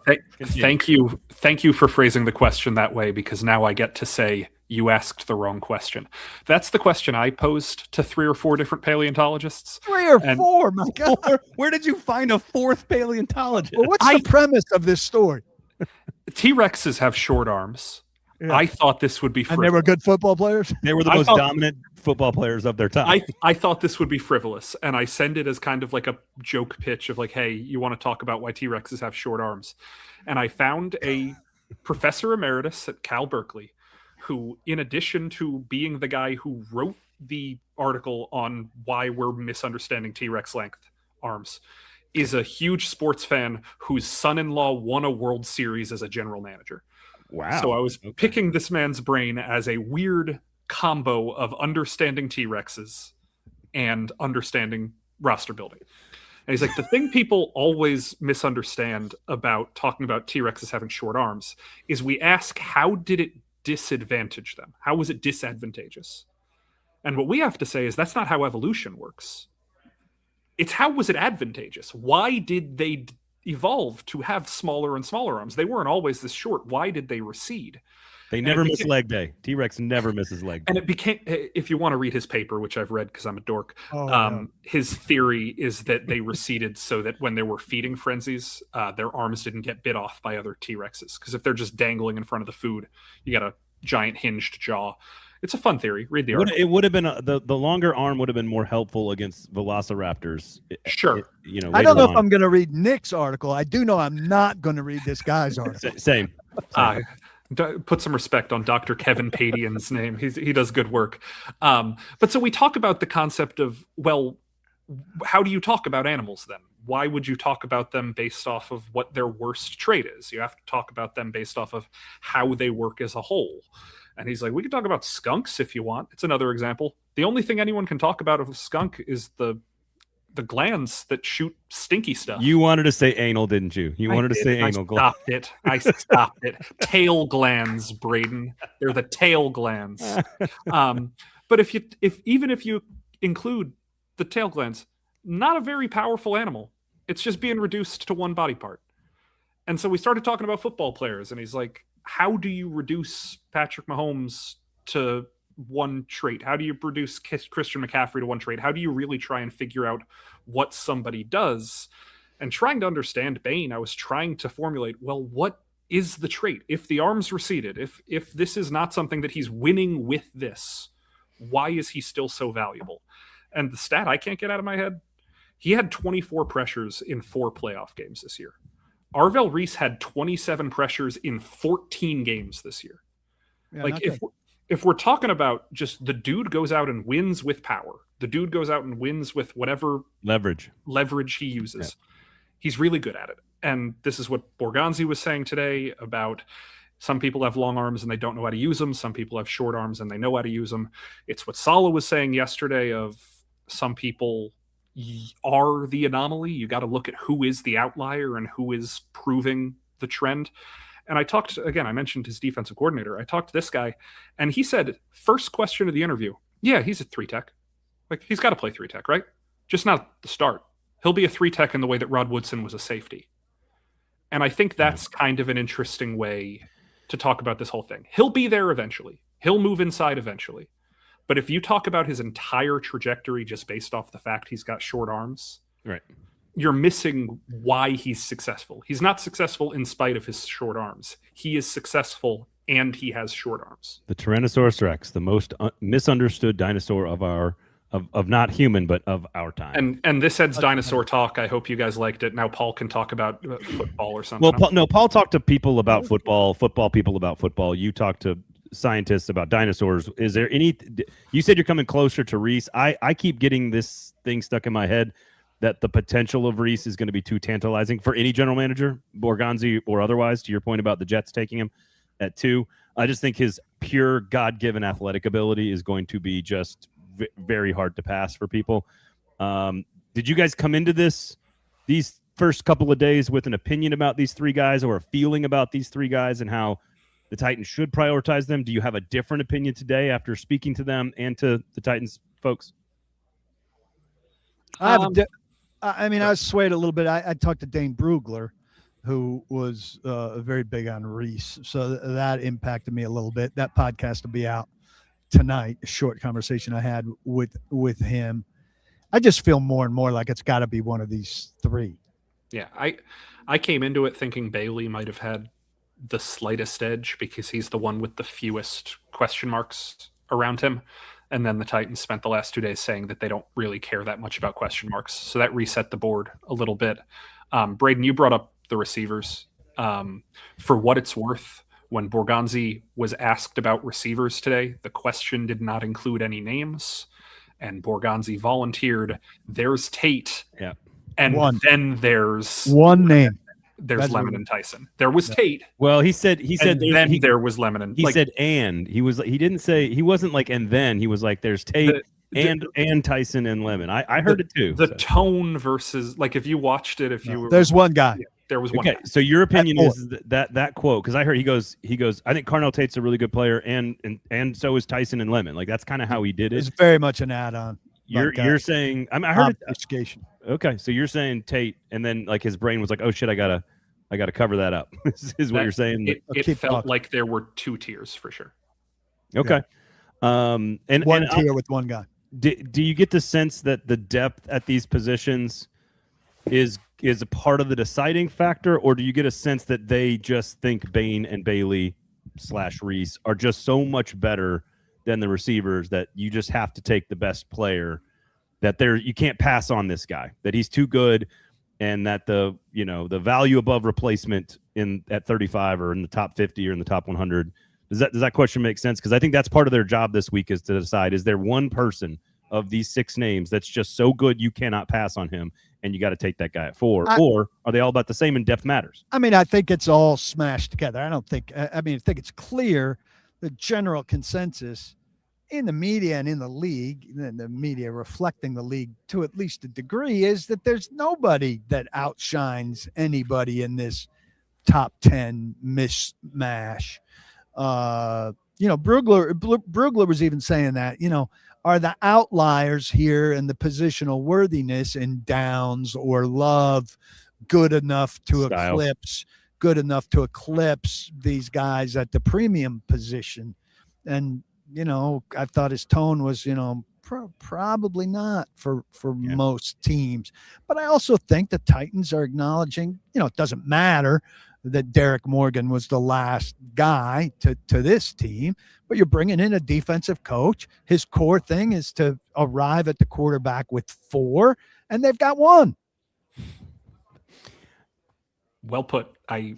Thank you for phrasing the question that way, because now I get to say you asked the wrong question. That's the question I posed to 3 or 4 different paleontologists. 3 or 4, my God. Where did you find a 4th paleontologist? Well, what's the premise of this story? T-Rexes have short arms. Yeah. I thought this would be frivolous. And they were good football players? They were the most dominant football players of their time. I thought this would be frivolous, and I send it as kind of like a joke pitch of like, hey, you want to talk about why T-Rexes have short arms? And I found a professor emeritus at Cal Berkeley who, in addition to being the guy who wrote the article on why we're misunderstanding T-Rex length arms, is a huge sports fan whose son-in-law won a World Series as a general manager. Wow. So I was picking this man's brain as a weird combo of understanding T-Rexes and understanding roster building. And he's like, the thing people always misunderstand about talking about T-Rexes having short arms is we ask, how did it disadvantage them? How was it disadvantageous? And what we have to say is that's not how evolution works. It's how was it advantageous? Why did they evolve to have smaller and smaller arms? They weren't always this short. Why did they recede? They never miss leg day. T-Rex never misses leg day. And it became, if you want to read his paper, which I've read because I'm a dork, his theory is that they receded so that when there were feeding frenzies, their arms didn't get bit off by other T-Rexes. Because if they're just dangling in front of the food, you got a giant hinged jaw. It's a fun theory. Read the article. It would have been the longer arm would have been more helpful against velociraptors. Sure. I don't know if I'm going to read Nick's article. I do know I'm not going to read this guy's article. Same. Put some respect on Dr. Kevin Padian's name. He does good work. But so we talk about the concept of, well, how do you talk about animals then? Why would you talk about them based off of what their worst trait is? You have to talk about them based off of how they work as a whole. And he's like, we can talk about skunks if you want. It's another example. The only thing anyone can talk about of a skunk is the glands that shoot stinky stuff. You wanted to say anal, didn't you? You wanted to say anal glands. I stopped it. Tail glands, Braden. They're the tail glands. But even if you include the tail glands, not a very powerful animal. It's just being reduced to one body part. And so we started talking about football players, and he's like, how do you reduce Patrick Mahomes to one trait? How do you reduce Christian McCaffrey to one trait? How do you really try and figure out what somebody does? And trying to understand Bain, I was trying to formulate, well, what is the trait? If the arms receded, if this is not something that he's winning with this, why is he still so valuable? And the stat I can't get out of my head, he had 24 pressures in 4 playoff games this year. Arvell Reese had 27 pressures in 14 games this year. Yeah, like if we're talking about just the dude goes out and wins with power, the dude goes out and wins with whatever leverage he uses. Yeah. He's really good at it. And this is what Borgonzi was saying today about some people have long arms and they don't know how to use them. Some people have short arms and they know how to use them. It's what Saleh was saying yesterday of some people are the anomaly. You got to look at who is the outlier and who is proving the trend. And I mentioned his defensive coordinator. I talked to this guy and he said, first question of the interview, yeah, he's a 3-tech. Like he's got to play 3-tech, right? Just not the start. He'll be a 3-tech in the way that Rod Woodson was a safety. And I think that's kind of an interesting way to talk about this whole thing. He'll be there eventually. He'll move inside eventually. But if you talk about his entire trajectory just based off the fact he's got short arms, right, you're missing why he's successful. He's not successful in spite of his short arms. He is successful and he has short arms. The Tyrannosaurus Rex, the most misunderstood dinosaur of not human, but of our time. And this ends dinosaur talk. I hope you guys liked it. Now Paul can talk about football or something. Well, Paul talked to people about football people about football. You talked to scientists about dinosaurs. Is there any, you said you're coming closer to Reese. I keep getting this thing stuck in my head that the potential of Reese is going to be too tantalizing for any general manager, Borgonzi or otherwise, to your point about the Jets taking him at 2. I just think his pure God-given athletic ability is going to be just very hard to pass for people. Did you guys come into these first couple of days with an opinion about these three guys or a feeling about these three guys and how the Titans should prioritize them? Do you have a different opinion today after speaking to them and to the Titans folks? I was swayed a little bit. I talked to Dane Brugler, who was very big on Reese. So that impacted me a little bit. That podcast will be out tonight, a short conversation I had with him. I just feel more and more like it's got to be one of these three. Yeah, I came into it thinking Bailey might have had the slightest edge because he's the one with the fewest question marks around him. And then the Titans spent the last 2 days saying that they don't really care that much about question marks. So that reset the board a little bit. Braden, you brought up the receivers. For what it's worth, when Borgonzi was asked about receivers today, the question did not include any names. And Borgonzi volunteered, there's Tate. Yeah. And then there's one name. There's Lemon and Tyson. There was Tate. Well, he said there was Lemon and he said and he didn't say, he wasn't like and then, he was like there's Tate and Tyson and Lemon. I heard it too. The tone versus like if you watched it, there's one guy. Yeah, there was one. Okay, guy. so your opinion is that quote, because I heard he goes, I think Carnell Tate's a really good player, and so is Tyson and Lemon. Like that's kind of how he did it. It's very much an add-on. You're saying I heard it. Okay, so you're saying Tate, and then like his brain was like, oh shit, I gotta cover that up. This is what you're saying. It felt like there were two tiers for sure. Okay, and one tier with one guy. Do you get the sense that the depth at these positions is a part of the deciding factor, or do you get a sense that they just think Bain and Bailey / Reese are just so much better than the receivers that you just have to take the best player, that you can't pass on this guy, that he's too good, and that the value above replacement at 35 or in the top 50 or in the top 100, does that question make sense? Because I think that's part of their job this week, is to decide, is there one person of these 6 names that's just so good you cannot pass on him and you got to take that guy at 4, or are they all about the same and depth matters? I mean, I think it's all smashed together. I think it's clear the general consensus in the media and in the league, and the media reflecting the league to at least a degree, is that there's nobody that outshines anybody in this top 10 mishmash. Brugler was even saying that, are the outliers here in the positional worthiness in Downs or Love good enough to eclipse these guys at the premium position? And I thought his tone was, probably not for most teams. But I also think the Titans are acknowledging, it doesn't matter that Derek Morgan was the last guy to this team, but you're bringing in a defensive coach. His core thing is to arrive at the quarterback with 4, and they've got 1. Well put. I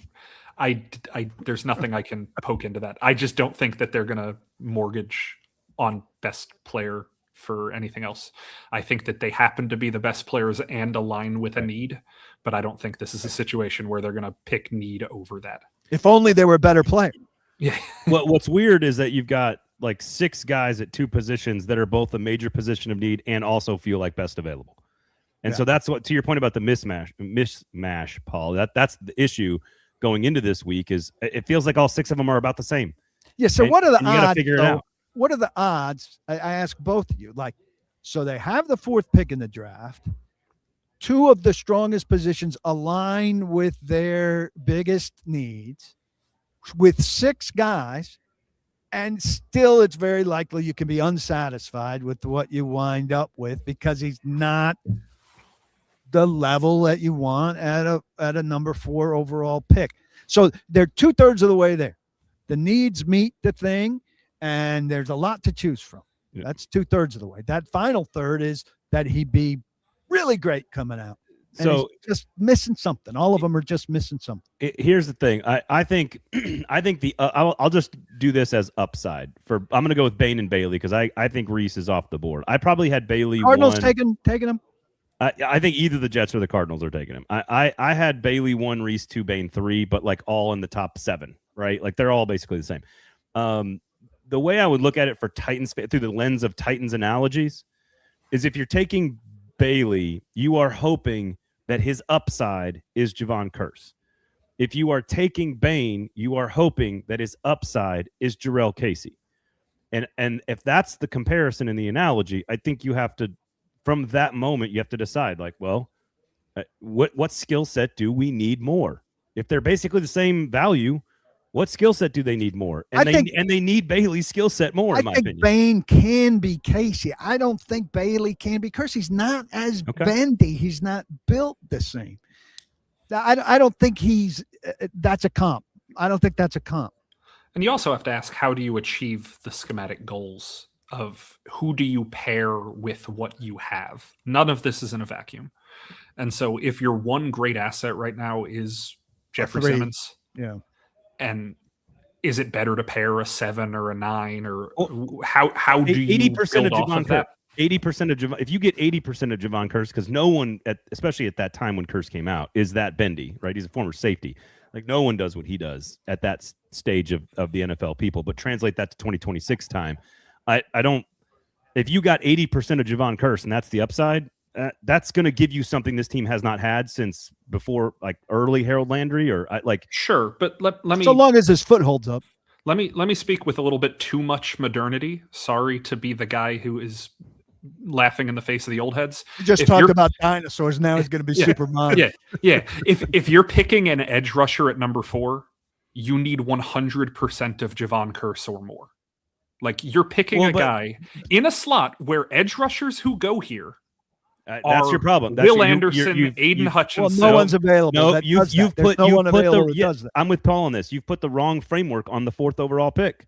there's nothing I can poke into that. I just don't think that they're going to mortgage on best player for anything else. I think that they happen to be the best players and align with a need, but I don't think this is a situation where they're going to pick need over that. If only they were a better player. Yeah. What's weird is that you've got like 6 guys at 2 positions that are both a major position of need and also feel like best available. And so that's what, to your point about the mismatch, Paul, that's the issue going into this week, is it feels like all 6 of them are about the same. Yeah. So what are the odds? Figure it out. What are the odds? I ask both of you, so they have the 4th pick in the draft. 2 of the strongest positions align with their biggest needs with 6 guys, and still it's very likely you can be unsatisfied with what you wind up with because he's not the level that you want at a number 4 overall pick. So they're 2/3 of the way there. The needs meet the thing, and there's a lot to choose from. Yeah. That's 2/3 of the way. That final third is that he be really great coming out. And so just missing something. All of them are just missing something. Here's the thing. I think I'll just do this as upside I'm going to go with Bain and Bailey because I think Reese is off the board. I probably had Bailey Cardinals 1. taking him. I think either the Jets or the Cardinals are taking him. I had Bailey 1, Reese 2, Bain 3, but like all in the top 7, right? Like they're all basically the same. The way I would look at it for Titans through the lens of Titans analogies is if you're taking Bailey, you are hoping that his upside is Javon Curse. If you are taking Bain, you are hoping that his upside is Jarrell Casey. And if that's the comparison in the analogy, I think you have to, from that moment, you have to decide, like, well, what skill set do we need more? If they're basically the same value, what skill set do they need more? And they need Bailey's skill set more, in my opinion. Bain can be Casey. I don't think Bailey can be Curse. He's not as bendy. He's not built the same. I don't think that's a comp. I don't think that's a comp. And you also have to ask, how do you achieve the schematic goals of who do you pair with what you have? None of this is in a vacuum. And so if your one great asset right now is Jeffrey Simmons, and is it better to pair a 7 or a 9, or how do you 80% build off of that? 80% of Javon, if you get 80% of Javon Curse, because no one, especially at that time when Curse came out, is that bendy, right? He's a former safety. Like, no one does what he does at that stage of the NFL people. But translate that to 2026 time. I don't. If you got 80% of Javon Curse and that's the upside, that's going to give you something this team has not had since before, like early Harold Landry Sure, but let me. So long as his foot holds up. Let me speak with a little bit too much modernity. Sorry to be the guy who is laughing in the face of the old heads. You just talked about dinosaurs. Now he's going to be super modern. Yeah. If you're picking an edge rusher at number 4, you need 100% of Javon Curse or more. Like, you're picking a guy in a slot where edge rushers who go here. That's your problem. Will Anderson, Aiden Hutchinson. Well, no one's available. No, you've put I'm with Paul on this. You've put the wrong framework on the 4th overall pick.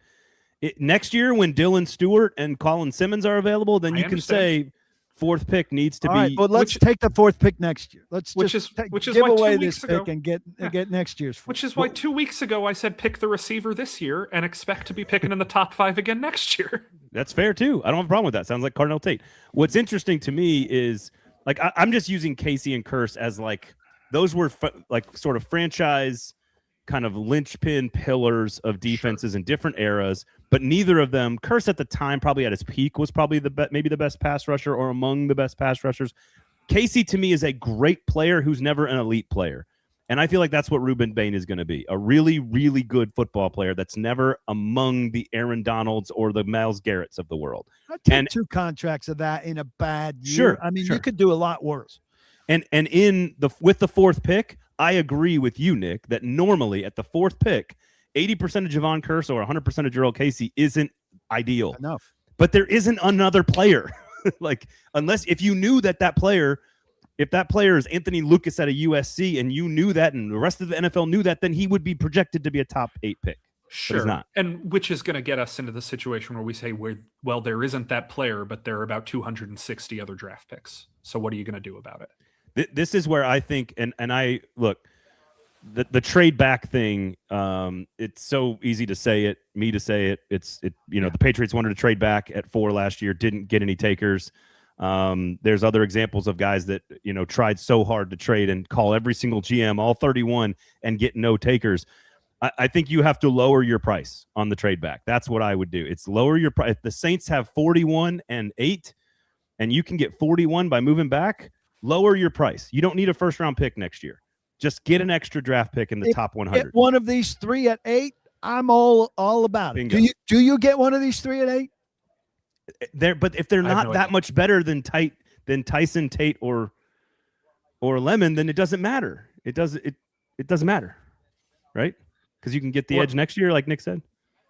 Next year, when Dylan Stewart and Colin Simmons are available, then you can say 4th pick needs to be. Right, well, let's take the 4th pick next year. Which is give why away 2 weeks this ago, pick and get next year's. Which is why 2 weeks ago I said pick the receiver this year and expect to be picking in the top 5 again next year. That's fair too. I don't have a problem with that. Sounds like Cardinal Tate. What's interesting to me is, like, I'm just using Casey and Curse as, like, those were like sort of franchise kind of linchpin pillars of defenses in different eras, but neither of them, Curse at the time, probably at his peak, was probably maybe the best pass rusher or among the best pass rushers. Casey, to me, is a great player who's never an elite player. And I feel like that's what Rueben Bain is going to be, a really, really good football player that's never among the Aaron Donalds or the Myles Garretts of the world. I'd take 2 contracts of that in a bad year. Sure, I mean, you could do a lot worse. And with the 4th pick, I agree with you, Nick, that normally at the 4th pick, 80% of Javon Curse or 100% of Jarrell Casey isn't ideal. Enough. But there isn't another player. Like, if you knew that player, if that player is Anthony Lucas at a USC and you knew that and the rest of the NFL knew that, then he would be projected to be a top 8 pick. Sure. Not. And which is going to get us into the situation where we say, well, there isn't that player, but there are about 260 other draft picks. So what are you going to do about it? This is where I think, and I look, the trade back thing. It's so easy to say it, me to say it. The Patriots wanted to trade back at 4 last year, didn't get any takers. There's other examples of guys that tried so hard to trade and call every single GM, all 31, and get no takers. I think you have to lower your price on the trade back. That's what I would do. It's lower your price. If the Saints have 41 and 8, and you can get 41 by moving back, lower your price. You don't need a 1st-round pick next year. Just get an extra draft pick in the top 100. Get one of these 3 at 8. I'm all about it. Bingo. Do you get one of these 3 at 8? But if they're not that much better than Tyson, Tate, or Lemon, then it doesn't matter. It doesn't matter, right? Because you can get the edge next year, like Nick said.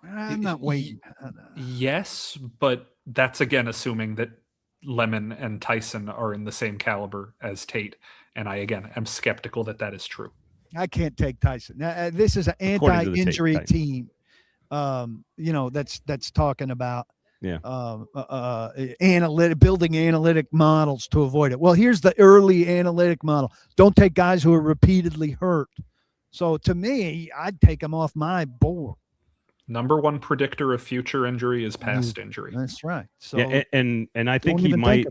I'm not waiting. Yes, but that's again assuming that Lemon and Tyson are in the same caliber as Tate, and I again am skeptical that is true. I can't take Tyson. This is an anti-injury team. That's talking about building analytic models to avoid it. Well, here's the early analytic model. Don't take guys who are repeatedly hurt. So to me, I'd take them off my board. Number 1 predictor of future injury is past injury. That's right. So and I think he might.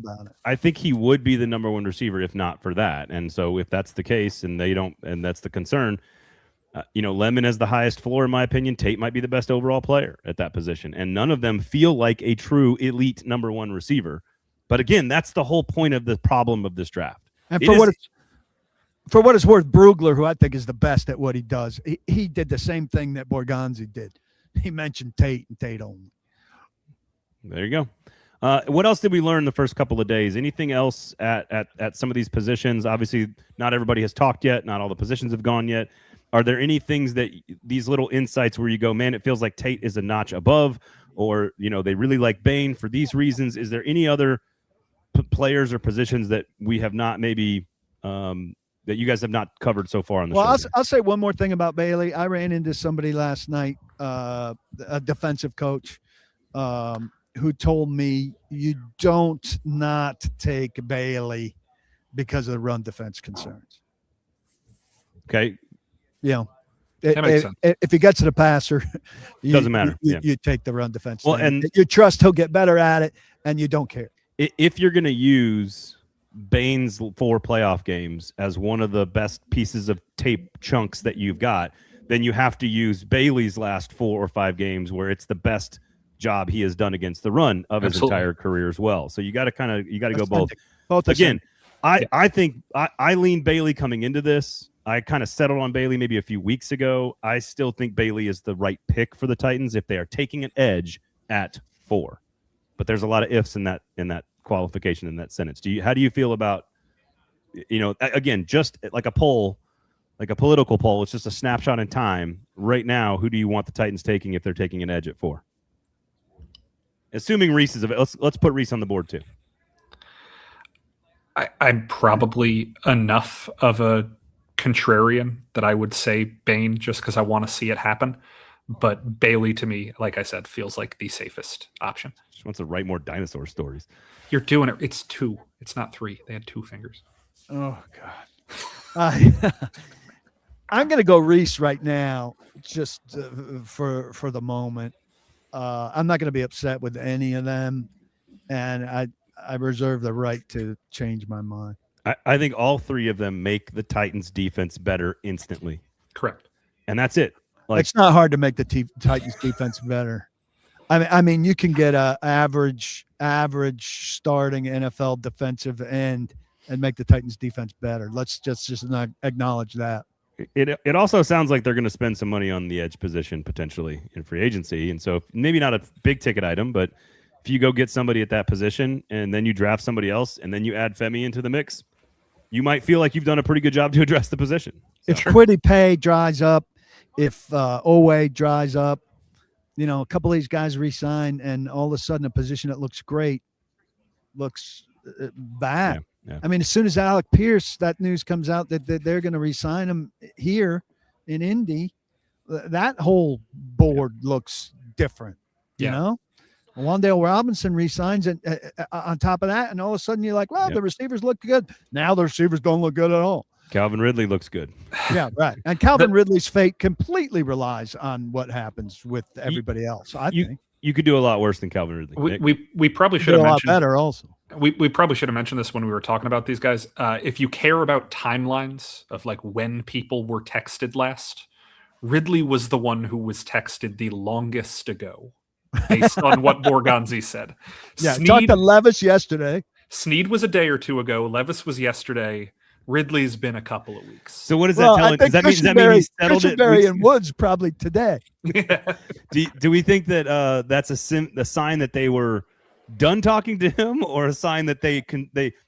I think he would be the number 1 receiver if not for that. And so if that's the case, and they don't, and that's the concern, Lemon has the highest floor in my opinion. Tate might be the best overall player at that position, and none of them feel like a true elite number 1 receiver. But again, that's the whole point of the problem of this draft. And for what it's worth, Brugler, who I think is the best at what he does, he did the same thing that Borgonzi did. He mentioned Tate and Tate only. There you go. What else did we learn the first couple of days? Anything else at some of these positions? Obviously, not everybody has talked yet. Not all the positions have gone yet. Are there any things that these little insights where you go, man, it feels like Tate is a notch above, or, you know, they really like Bain for these reasons? Is there any other players or positions that we have not maybe that you guys have not covered so far on the show? Well, I'll say one more thing about Bailey. I ran into somebody last night, a defensive coach, who told me you don't not take Bailey because of the run defense concerns. Okay. You know, that makes sense. If he gets to the passer, doesn't matter. You take the run defense. Well, thing. and you trust he'll get better at it, and you don't care. If you're going to use Bain's 4 playoff games as one of the best pieces of tape chunks that you've got, then you have to use Bailey's last 4 or 5 games where it's the best job he has done against the run of his entire career as well. So you got to go both. Again, I think I lean Bailey coming into this. I kind of settled on Bailey maybe a few weeks ago. I still think Bailey is the right pick for the Titans if they are taking an edge at 4. But there's a lot of ifs in that qualification, in that sentence. How do you feel about, you know, again, just like a poll, like a political poll, it's just a snapshot in time. Right now, who do you want the Titans taking if they're taking an edge at 4? Assuming Reese is of it, let's put Reese on the board too. I'm probably enough of a contrarian that I would say Bain just because I want to see it happen. But Bailey, to me, like I said, feels like the safest option. She wants to write more dinosaur stories. You're doing it. It's 2. It's not 3. They had 2 fingers. Oh, God. I'm going to go Reese right now, just for the moment. I'm not going to be upset with any of them, and I reserve the right to change my mind. I think all 3 of them make the Titans defense better instantly. Correct. And that's it. Like, it's not hard to make the Titans defense better. I mean, you can get a average starting NFL defensive end and make the Titans defense better. Let's just not acknowledge that. It also sounds like they're going to spend some money on the edge position potentially in free agency. And so maybe not a big ticket item, but if you go get somebody at that position and then you draft somebody else and then you add Femi into the mix, you might feel like you've done a pretty good job to address the position. So. If Kwity Paye dries up, if Owe dries up, you know, a couple of these guys resign and all of a sudden a position that looks great looks bad. Yeah. I mean, as soon as Alec Pierce, that news comes out that they're going to resign him here in Indy, that whole board looks different, you know? Wan'Dale Robinson resigns, and on top of that, and all of a sudden you're like, well, the receivers look good. Now the receivers don't look good at all. Calvin Ridley looks good. Yeah, right. And Calvin Ridley's fate completely relies on what happens with everybody else. I think you could do a lot worse than Calvin Ridley. We probably should have mentioned a lot better also. We probably should have mentioned this when we were talking about these guys. If you care about timelines of like when people were texted last, Ridley was the one who was texted the longest ago, based on what Borgonzi said. Yeah, talked to Levis yesterday. Snead was a day or 2 ago. Levis was yesterday. Ridley's been a couple of weeks. So what does that tell? Does that mean he's settled it? Cushenberry and Woods probably today. Yeah. Do we think that that's a sign that they were done talking to him, or a sign that they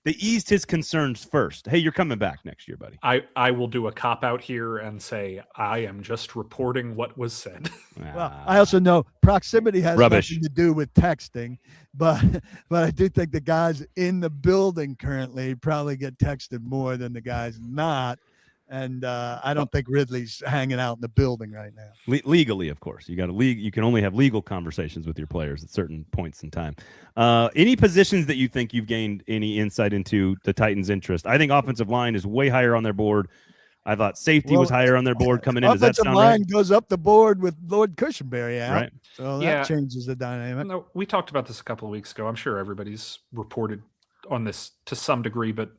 eased his concerns first? Hey, you're coming back next year, buddy. I will do a cop out here and say I am just reporting what was said. Well, I also know proximity has nothing to do with texting, but I do think the guys in the building currently probably get texted more than the guys not. And I don't think Ridley's hanging out in the building right now. Legally, of course, you can only have legal conversations with your players at certain points in time. Any positions that you think you've gained any insight into the Titans' interest? I think offensive line is way higher on their board. I thought safety was higher on their board coming in. Does that sound right? Offensive line goes up the board with Lord Cushenberry out, right? So that changes the dynamic. No, we talked about this a couple of weeks ago. I'm sure everybody's reported on this to some degree, but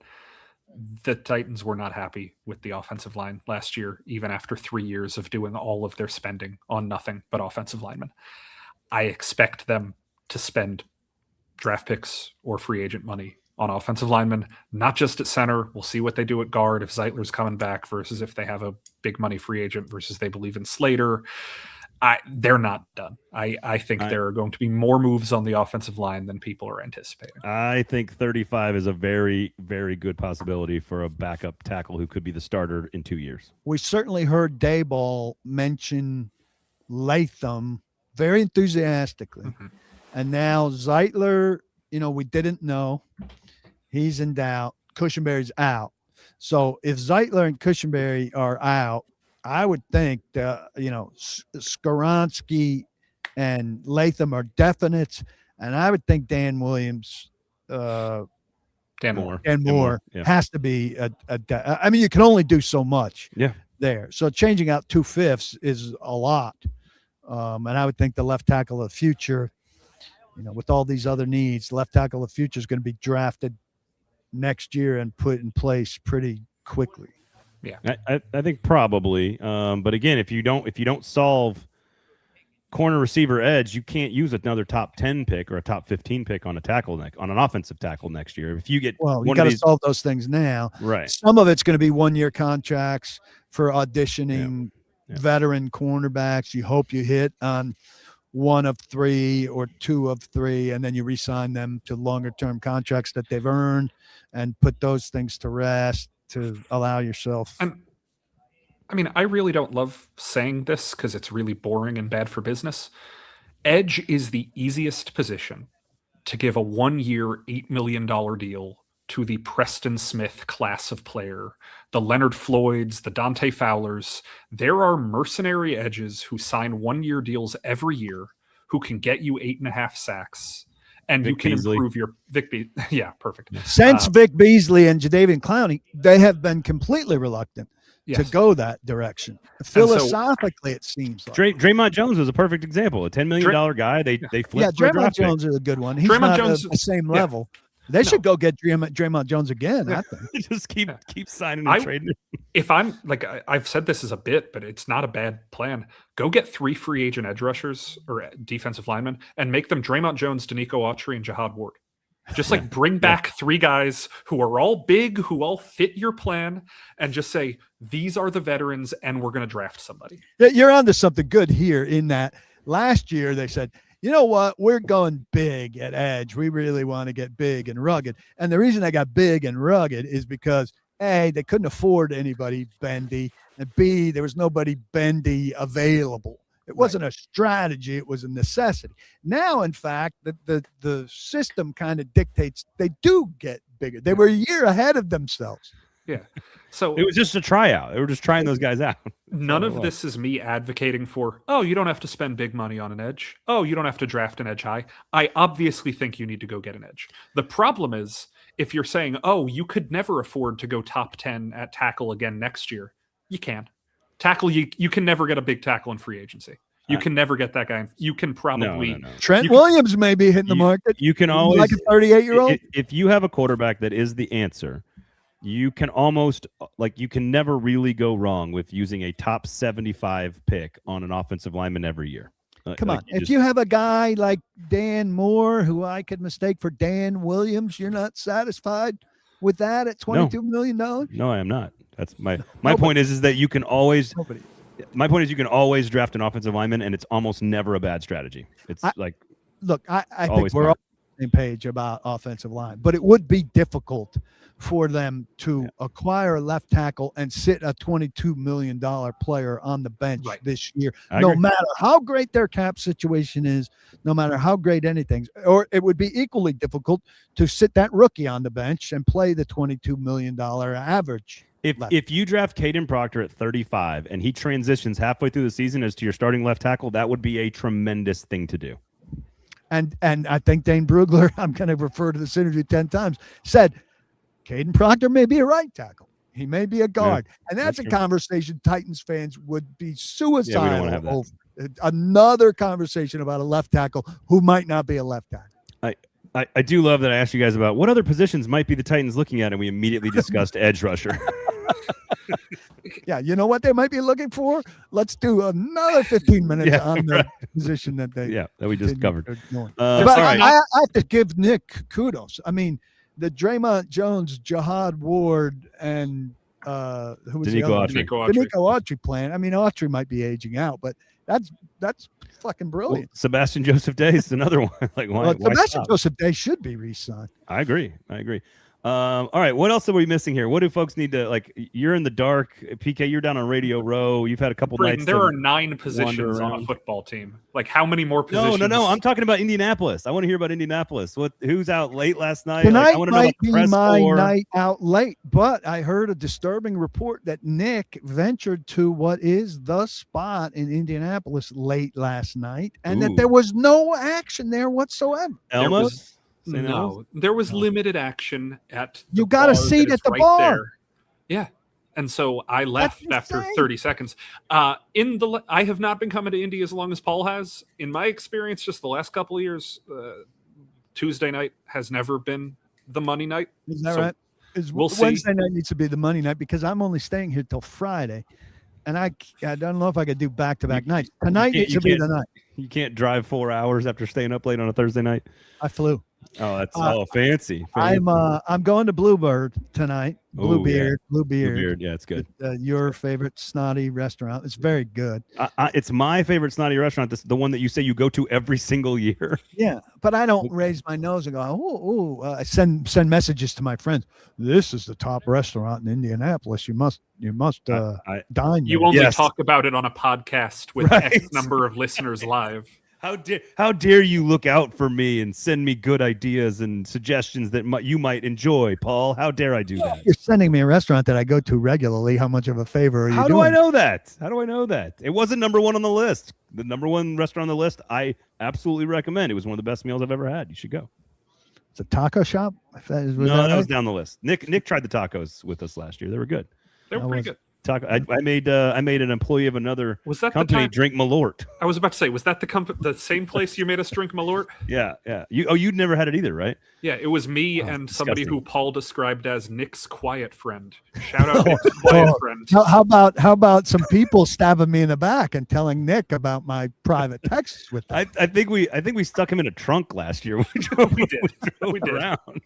the Titans were not happy with the offensive line last year, even after 3 years of doing all of their spending on nothing but offensive linemen. I expect them to spend draft picks or free agent money on offensive linemen, not just at center. We'll see what they do at guard if Zeitler's coming back versus if they have a big money free agent versus they believe in Slater. They're not done. I think there are going to be more moves on the offensive line than people are anticipating. I think 35 is a very, very good possibility for a backup tackle who could be the starter in 2 years. We certainly heard Dayball mention Latham very enthusiastically. Mm-hmm. And now Zeitler, we didn't know. He's in doubt. Cushenberry's out. So if Zeitler and Cushenberry are out, I would think Skoronski and Latham are definites, and I would think Dan Williams, Dan Moore has to be I mean, you can only do so much there. So changing out 2/5 is a lot. And I would think the left tackle of the future, with all these other needs, left tackle of the future is going to be drafted next year and put in place pretty quickly. Yeah, I think probably. But again, if you don't solve corner, receiver, edge, you can't use another top 10 pick or a top 15 pick on an offensive tackle next year. If you get you got to solve those things now. Right. Some of it's going to be 1-year contracts for auditioning veteran cornerbacks. You hope you hit on 1 of 3 or 2 of 3, and then you re-sign them to longer term contracts that they've earned and put those things to rest to allow yourself. I really don't love saying this because it's really boring and bad for business. Edge is the easiest position to give a 1-year, $8 million deal to the Preston Smith class of player, the Leonard Floyds, the Dante Fowlers. There are mercenary edges who sign 1-year deals every year who can get you 8.5 sacks. And Vic you can Beasley. Improve your Vic Beasley. Yeah, perfect. Since Vic Beasley and Jadeveon Clowney, they have been completely reluctant to go that direction. Philosophically, it seems like. Draymond Jones was a perfect example. A $10 million guy. They flipped. Yeah, Draymond Jones is a good one. He's not Jones, the same level. They should go get Draymond Jones again, I think. Just keep signing and trading. If I'm I've said this as a bit, but it's not a bad plan. Go get 3 free agent edge rushers or defensive linemen and make them Draymond Jones, Danico Autry, and Jihad Ward. Just bring back 3 guys who are all big, who all fit your plan, and just say, these are the veterans, and we're going to draft somebody. You're onto something good here in that last year they said, you know what? We're going big at edge. We really want to get big and rugged. And the reason they got big and rugged is because, A, they couldn't afford anybody bendy, and B, there was nobody bendy available. It wasn't a strategy. It was a necessity. Now, in fact, the system kind of dictates they do get bigger. They were a year ahead of themselves. Yeah. So it was just a tryout. They were just trying those guys out. None of this is me advocating for, you don't have to spend big money on an edge. Oh, you don't have to draft an edge high. I obviously think you need to go get an edge. The problem is if you're saying, you could never afford to go top 10 at tackle again next year, you can. Tackle, you can never get a big tackle in free agency. You can never get that guy. You can probably no. Trent Williams may be hitting the market. You can always like a 38-year-old. If you have a quarterback that is the answer, you can almost you can never really go wrong with using a top 75 pick on an offensive lineman every year. Come on. If you have a guy like Dan Moore, who I could mistake for Dan Williams, you're not satisfied with that at $22 million? No, I am not. That's my point is that you can always my point is you can always draft an offensive lineman, and it's almost never a bad strategy. It's I think we're all on the same page about offensive line, but it would be difficult for them to acquire a left tackle and sit a $22 million player on the bench this year, no matter how great their cap situation is, no matter how great anything's, or it would be equally difficult to sit that rookie on the bench and play the $22 million average. If you draft Caden Proctor at 35 and he transitions halfway through the season as to your starting left tackle, that would be a tremendous thing to do. And I think Dane Brugler, I'm going to refer to this interview 10 times, said Caden Proctor may be a right tackle. He may be a guard. And that's a conversation Titans fans would be suicidal over. Another conversation about a left tackle who might not be a left tackle. I do love that I asked you guys about what other positions might be the Titans looking at, and we immediately discussed edge rusher. Yeah, you know what they might be looking for? Let's do another 15 minutes on the position that we just covered. But right. I have to give Nick kudos. I mean, the Draymond Jones, Jihad Ward, and who was Danico Danico Autry plan. I mean, Autry might be aging out, but that's fucking brilliant. Well, Sebastian Joseph Day is another one. Like, why Sebastian Joseph Day should be re-signed. I agree. All right, what else are we missing here? What do folks need to, like, you're in the dark. PK, you're down on Radio Row. You've had a couple nights. There are 9 positions on a football team. Like, how many more positions? No. I'm talking about Indianapolis. I want to hear about Indianapolis. Who's out late last night? Tonight I want to might know be my night out late, but I heard a disturbing report that Nick ventured to what is the spot in Indianapolis late last night, and that there was no action there whatsoever. Elmo's? No, there was limited action at the you got a seat at the bar. There. Yeah. And so I left after 30 seconds. I have not been coming to Indy as long as Paul has. In my experience, just the last couple of years, Tuesday night has never been the money night. Is that right? Wednesday night needs to be the money night because I'm only staying here till Friday. And I don't know if I could do back-to-back nights. Tonight needs to be the night. You can't drive 4 hours after staying up late on a Thursday night? I flew. Oh, that's fancy. I'm going to Bluebird tonight. Bluebeard. Yeah, it's good. Your favorite snotty restaurant. It's very good. It's my favorite snotty restaurant. This the one that you say you go to every single year. Yeah, but I don't raise my nose and go, I send messages to my friends. This is the top restaurant in Indianapolis. You must dine. You only talk about it on a podcast with X number of listeners live. How dare you look out for me and send me good ideas and suggestions that you might enjoy, Paul? How dare I do that? You're sending me a restaurant that I go to regularly. How much of a favor are you doing? How do I know that? It wasn't number 1 on the list. The number 1 restaurant on the list, I absolutely recommend. It was one of the best meals I've ever had. You should go. It's a taco shop? That was down the list. Nick tried the tacos with us last year. They were good. They were pretty good. I made an employee of another company drink Malort. I was about to say, was that the same place you made us drink Malort? Yeah. You'd never had it either, right? Yeah, it was me and somebody who Paul described as Nick's quiet friend. Shout out Nick's quiet friend. How about some people stabbing me in the back and telling Nick about my private texts with them? I think we stuck him in a trunk last year. We did. Around.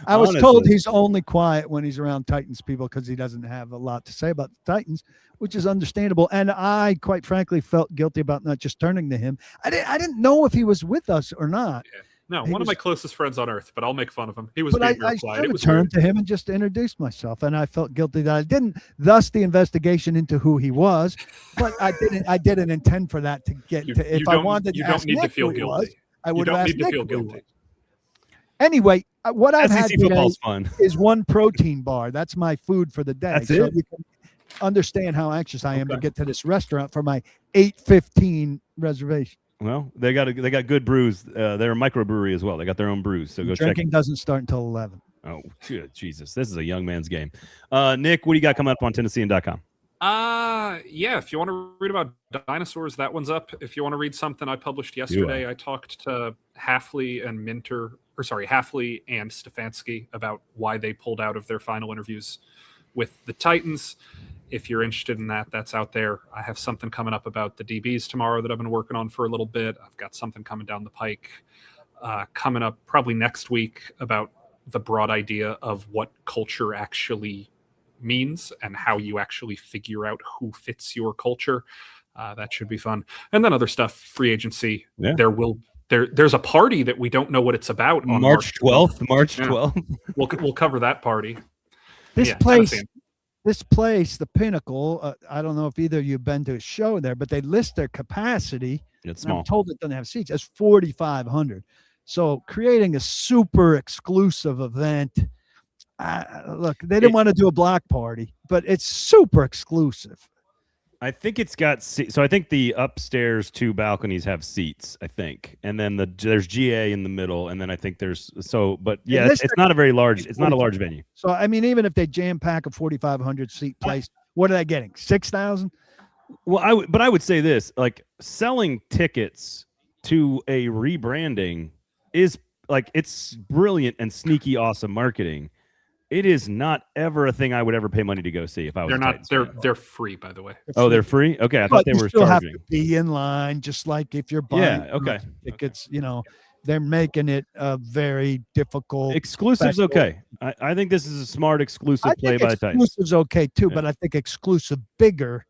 I was told he's only quiet when he's around Titans people because he doesn't have a lot to say about the Titans, which is understandable. And I, quite frankly, felt guilty about not just turning to him. I didn't know if he was with us or not. Yeah. No, one of my closest friends on earth, but I'll make fun of him. He was being real quiet. I turned to him and just introduced myself, and I felt guilty that I didn't. Thus, the investigation into who he was, but I didn't intend for that to get to. If I wanted to ask Nick who he was, I would have asked Nick who he was. Anyway, what I've had today is one protein bar. That's my food for the day. That's it. You can understand how anxious I am to get to this restaurant for my 8:15 reservation. Well, they got good brews. They're a microbrewery as well. They got their own brews. So go check. Drinking doesn't start until 11. Oh, Jesus. This is a young man's game. Nick, what do you got coming up on Tennessean.com? Yeah, if you want to read about dinosaurs, that one's up. If you want to read something I published yesterday, I talked to Hafley and Stefanski about why they pulled out of their final interviews with the Titans. If you're interested in that, that's out there. I have something coming up about the DBs tomorrow that I've been working on for a little bit. I've got something coming down the pike coming up probably next week about the broad idea of what culture actually means and how you actually figure out who fits your culture. That should be fun. And then other stuff, free agency. Yeah. There's a party that we don't know what it's about on March 12th. March 12th. We'll cover that party. This place, the Pinnacle, I don't know if either of you have been to a show there, but they list their capacity. It's small. I'm told it doesn't have seats. It's 4,500. So creating a super exclusive event. Look, they didn't want to do a block party, but it's super exclusive. I think it's got so I think the upstairs 2 balconies have seats, I think. And then there's GA in the middle, and then I think there's it's not a very large, it's not a large venue. So I mean, even if they jam pack a 4,500 seat place, what are they getting? 6,000? Well, I would say this, like selling tickets to a rebranding is like, it's brilliant and sneaky awesome marketing. It is not ever a thing I would ever pay money to go see if I was. They're a not. Titans fan. They're free, by the way. Oh, they're free. Okay, I But thought they you were still charging. have to be in line, just like if you're buying. Yeah. Okay. Tickets, they're making it a very difficult. Exclusive's special. okay. I think this is a smart exclusive I play think by Titans. exclusive's okay too, Yeah. but I think exclusive bigger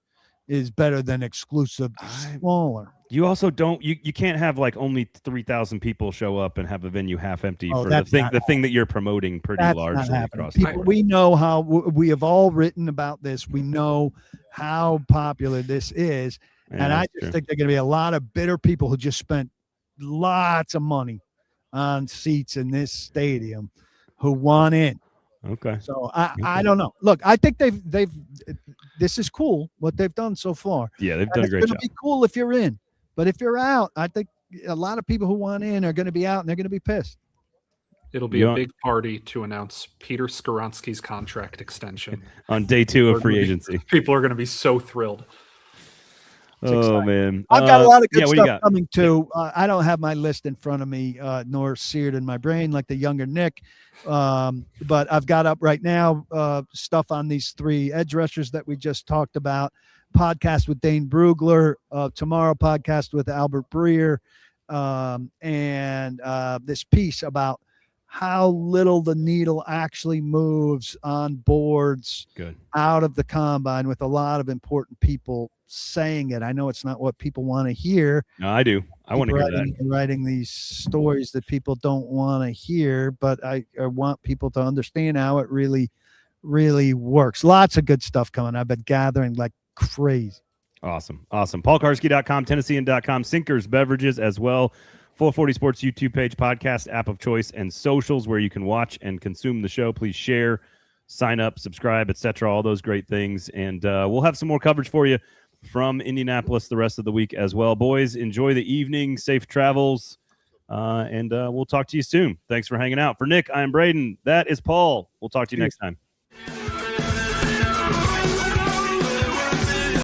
is better than exclusive smaller. You also don't. You can't have like only 3,000 people show up and have a venue half empty Oh, for the that's thing. not The thing that you're promoting pretty That's not largely happening. across the People, board. we know how we have all written about this. We know how popular this is, Yeah, and I that's just true. think there are going to be a lot of bitter people who just spent lots of money on seats in this stadium who want in. Okay. So I don't know. Look, I think they've this is cool what they've done so far. Yeah, they've And done a it's great going job. to be cool if you're in, but if you're out, I think a lot of people who want in are going to be out and they're going to be pissed. It'll be a big party to announce Peter Skoronski's contract extension On day 2 of free agency. People are going to be so thrilled. Oh man, I've got a lot of good what do you stuff got? coming too. I don't have my list in front of me, nor seared in my brain like the younger Nick. But I've got up right now stuff on these 3 edge rushers that we just talked about. Podcast with Dane Brugler, tomorrow podcast with Albert Breer, and this piece about how little the needle actually moves on boards out of the combine, with a lot of important people saying it. I know it's not what people want to hear. No, I do. I want to hear that. Writing these stories that people don't want to hear, but I want people to understand how it really, really works. Lots of good stuff coming. I've been gathering like crazy. Awesome. PaulKuharsky.com, Tennessean.com, Sinkers Beverages as well. 440 Sports YouTube page, podcast, app of choice, and socials where you can watch and consume the show. Please share, sign up, subscribe, etc. All those great things. And we'll have some more coverage for you from Indianapolis the rest of the week as well. Boys, enjoy the evening. Safe travels. And we'll talk to you soon. Thanks for hanging out. For Nick, I'm Braden. That is Paul. We'll talk to you next time.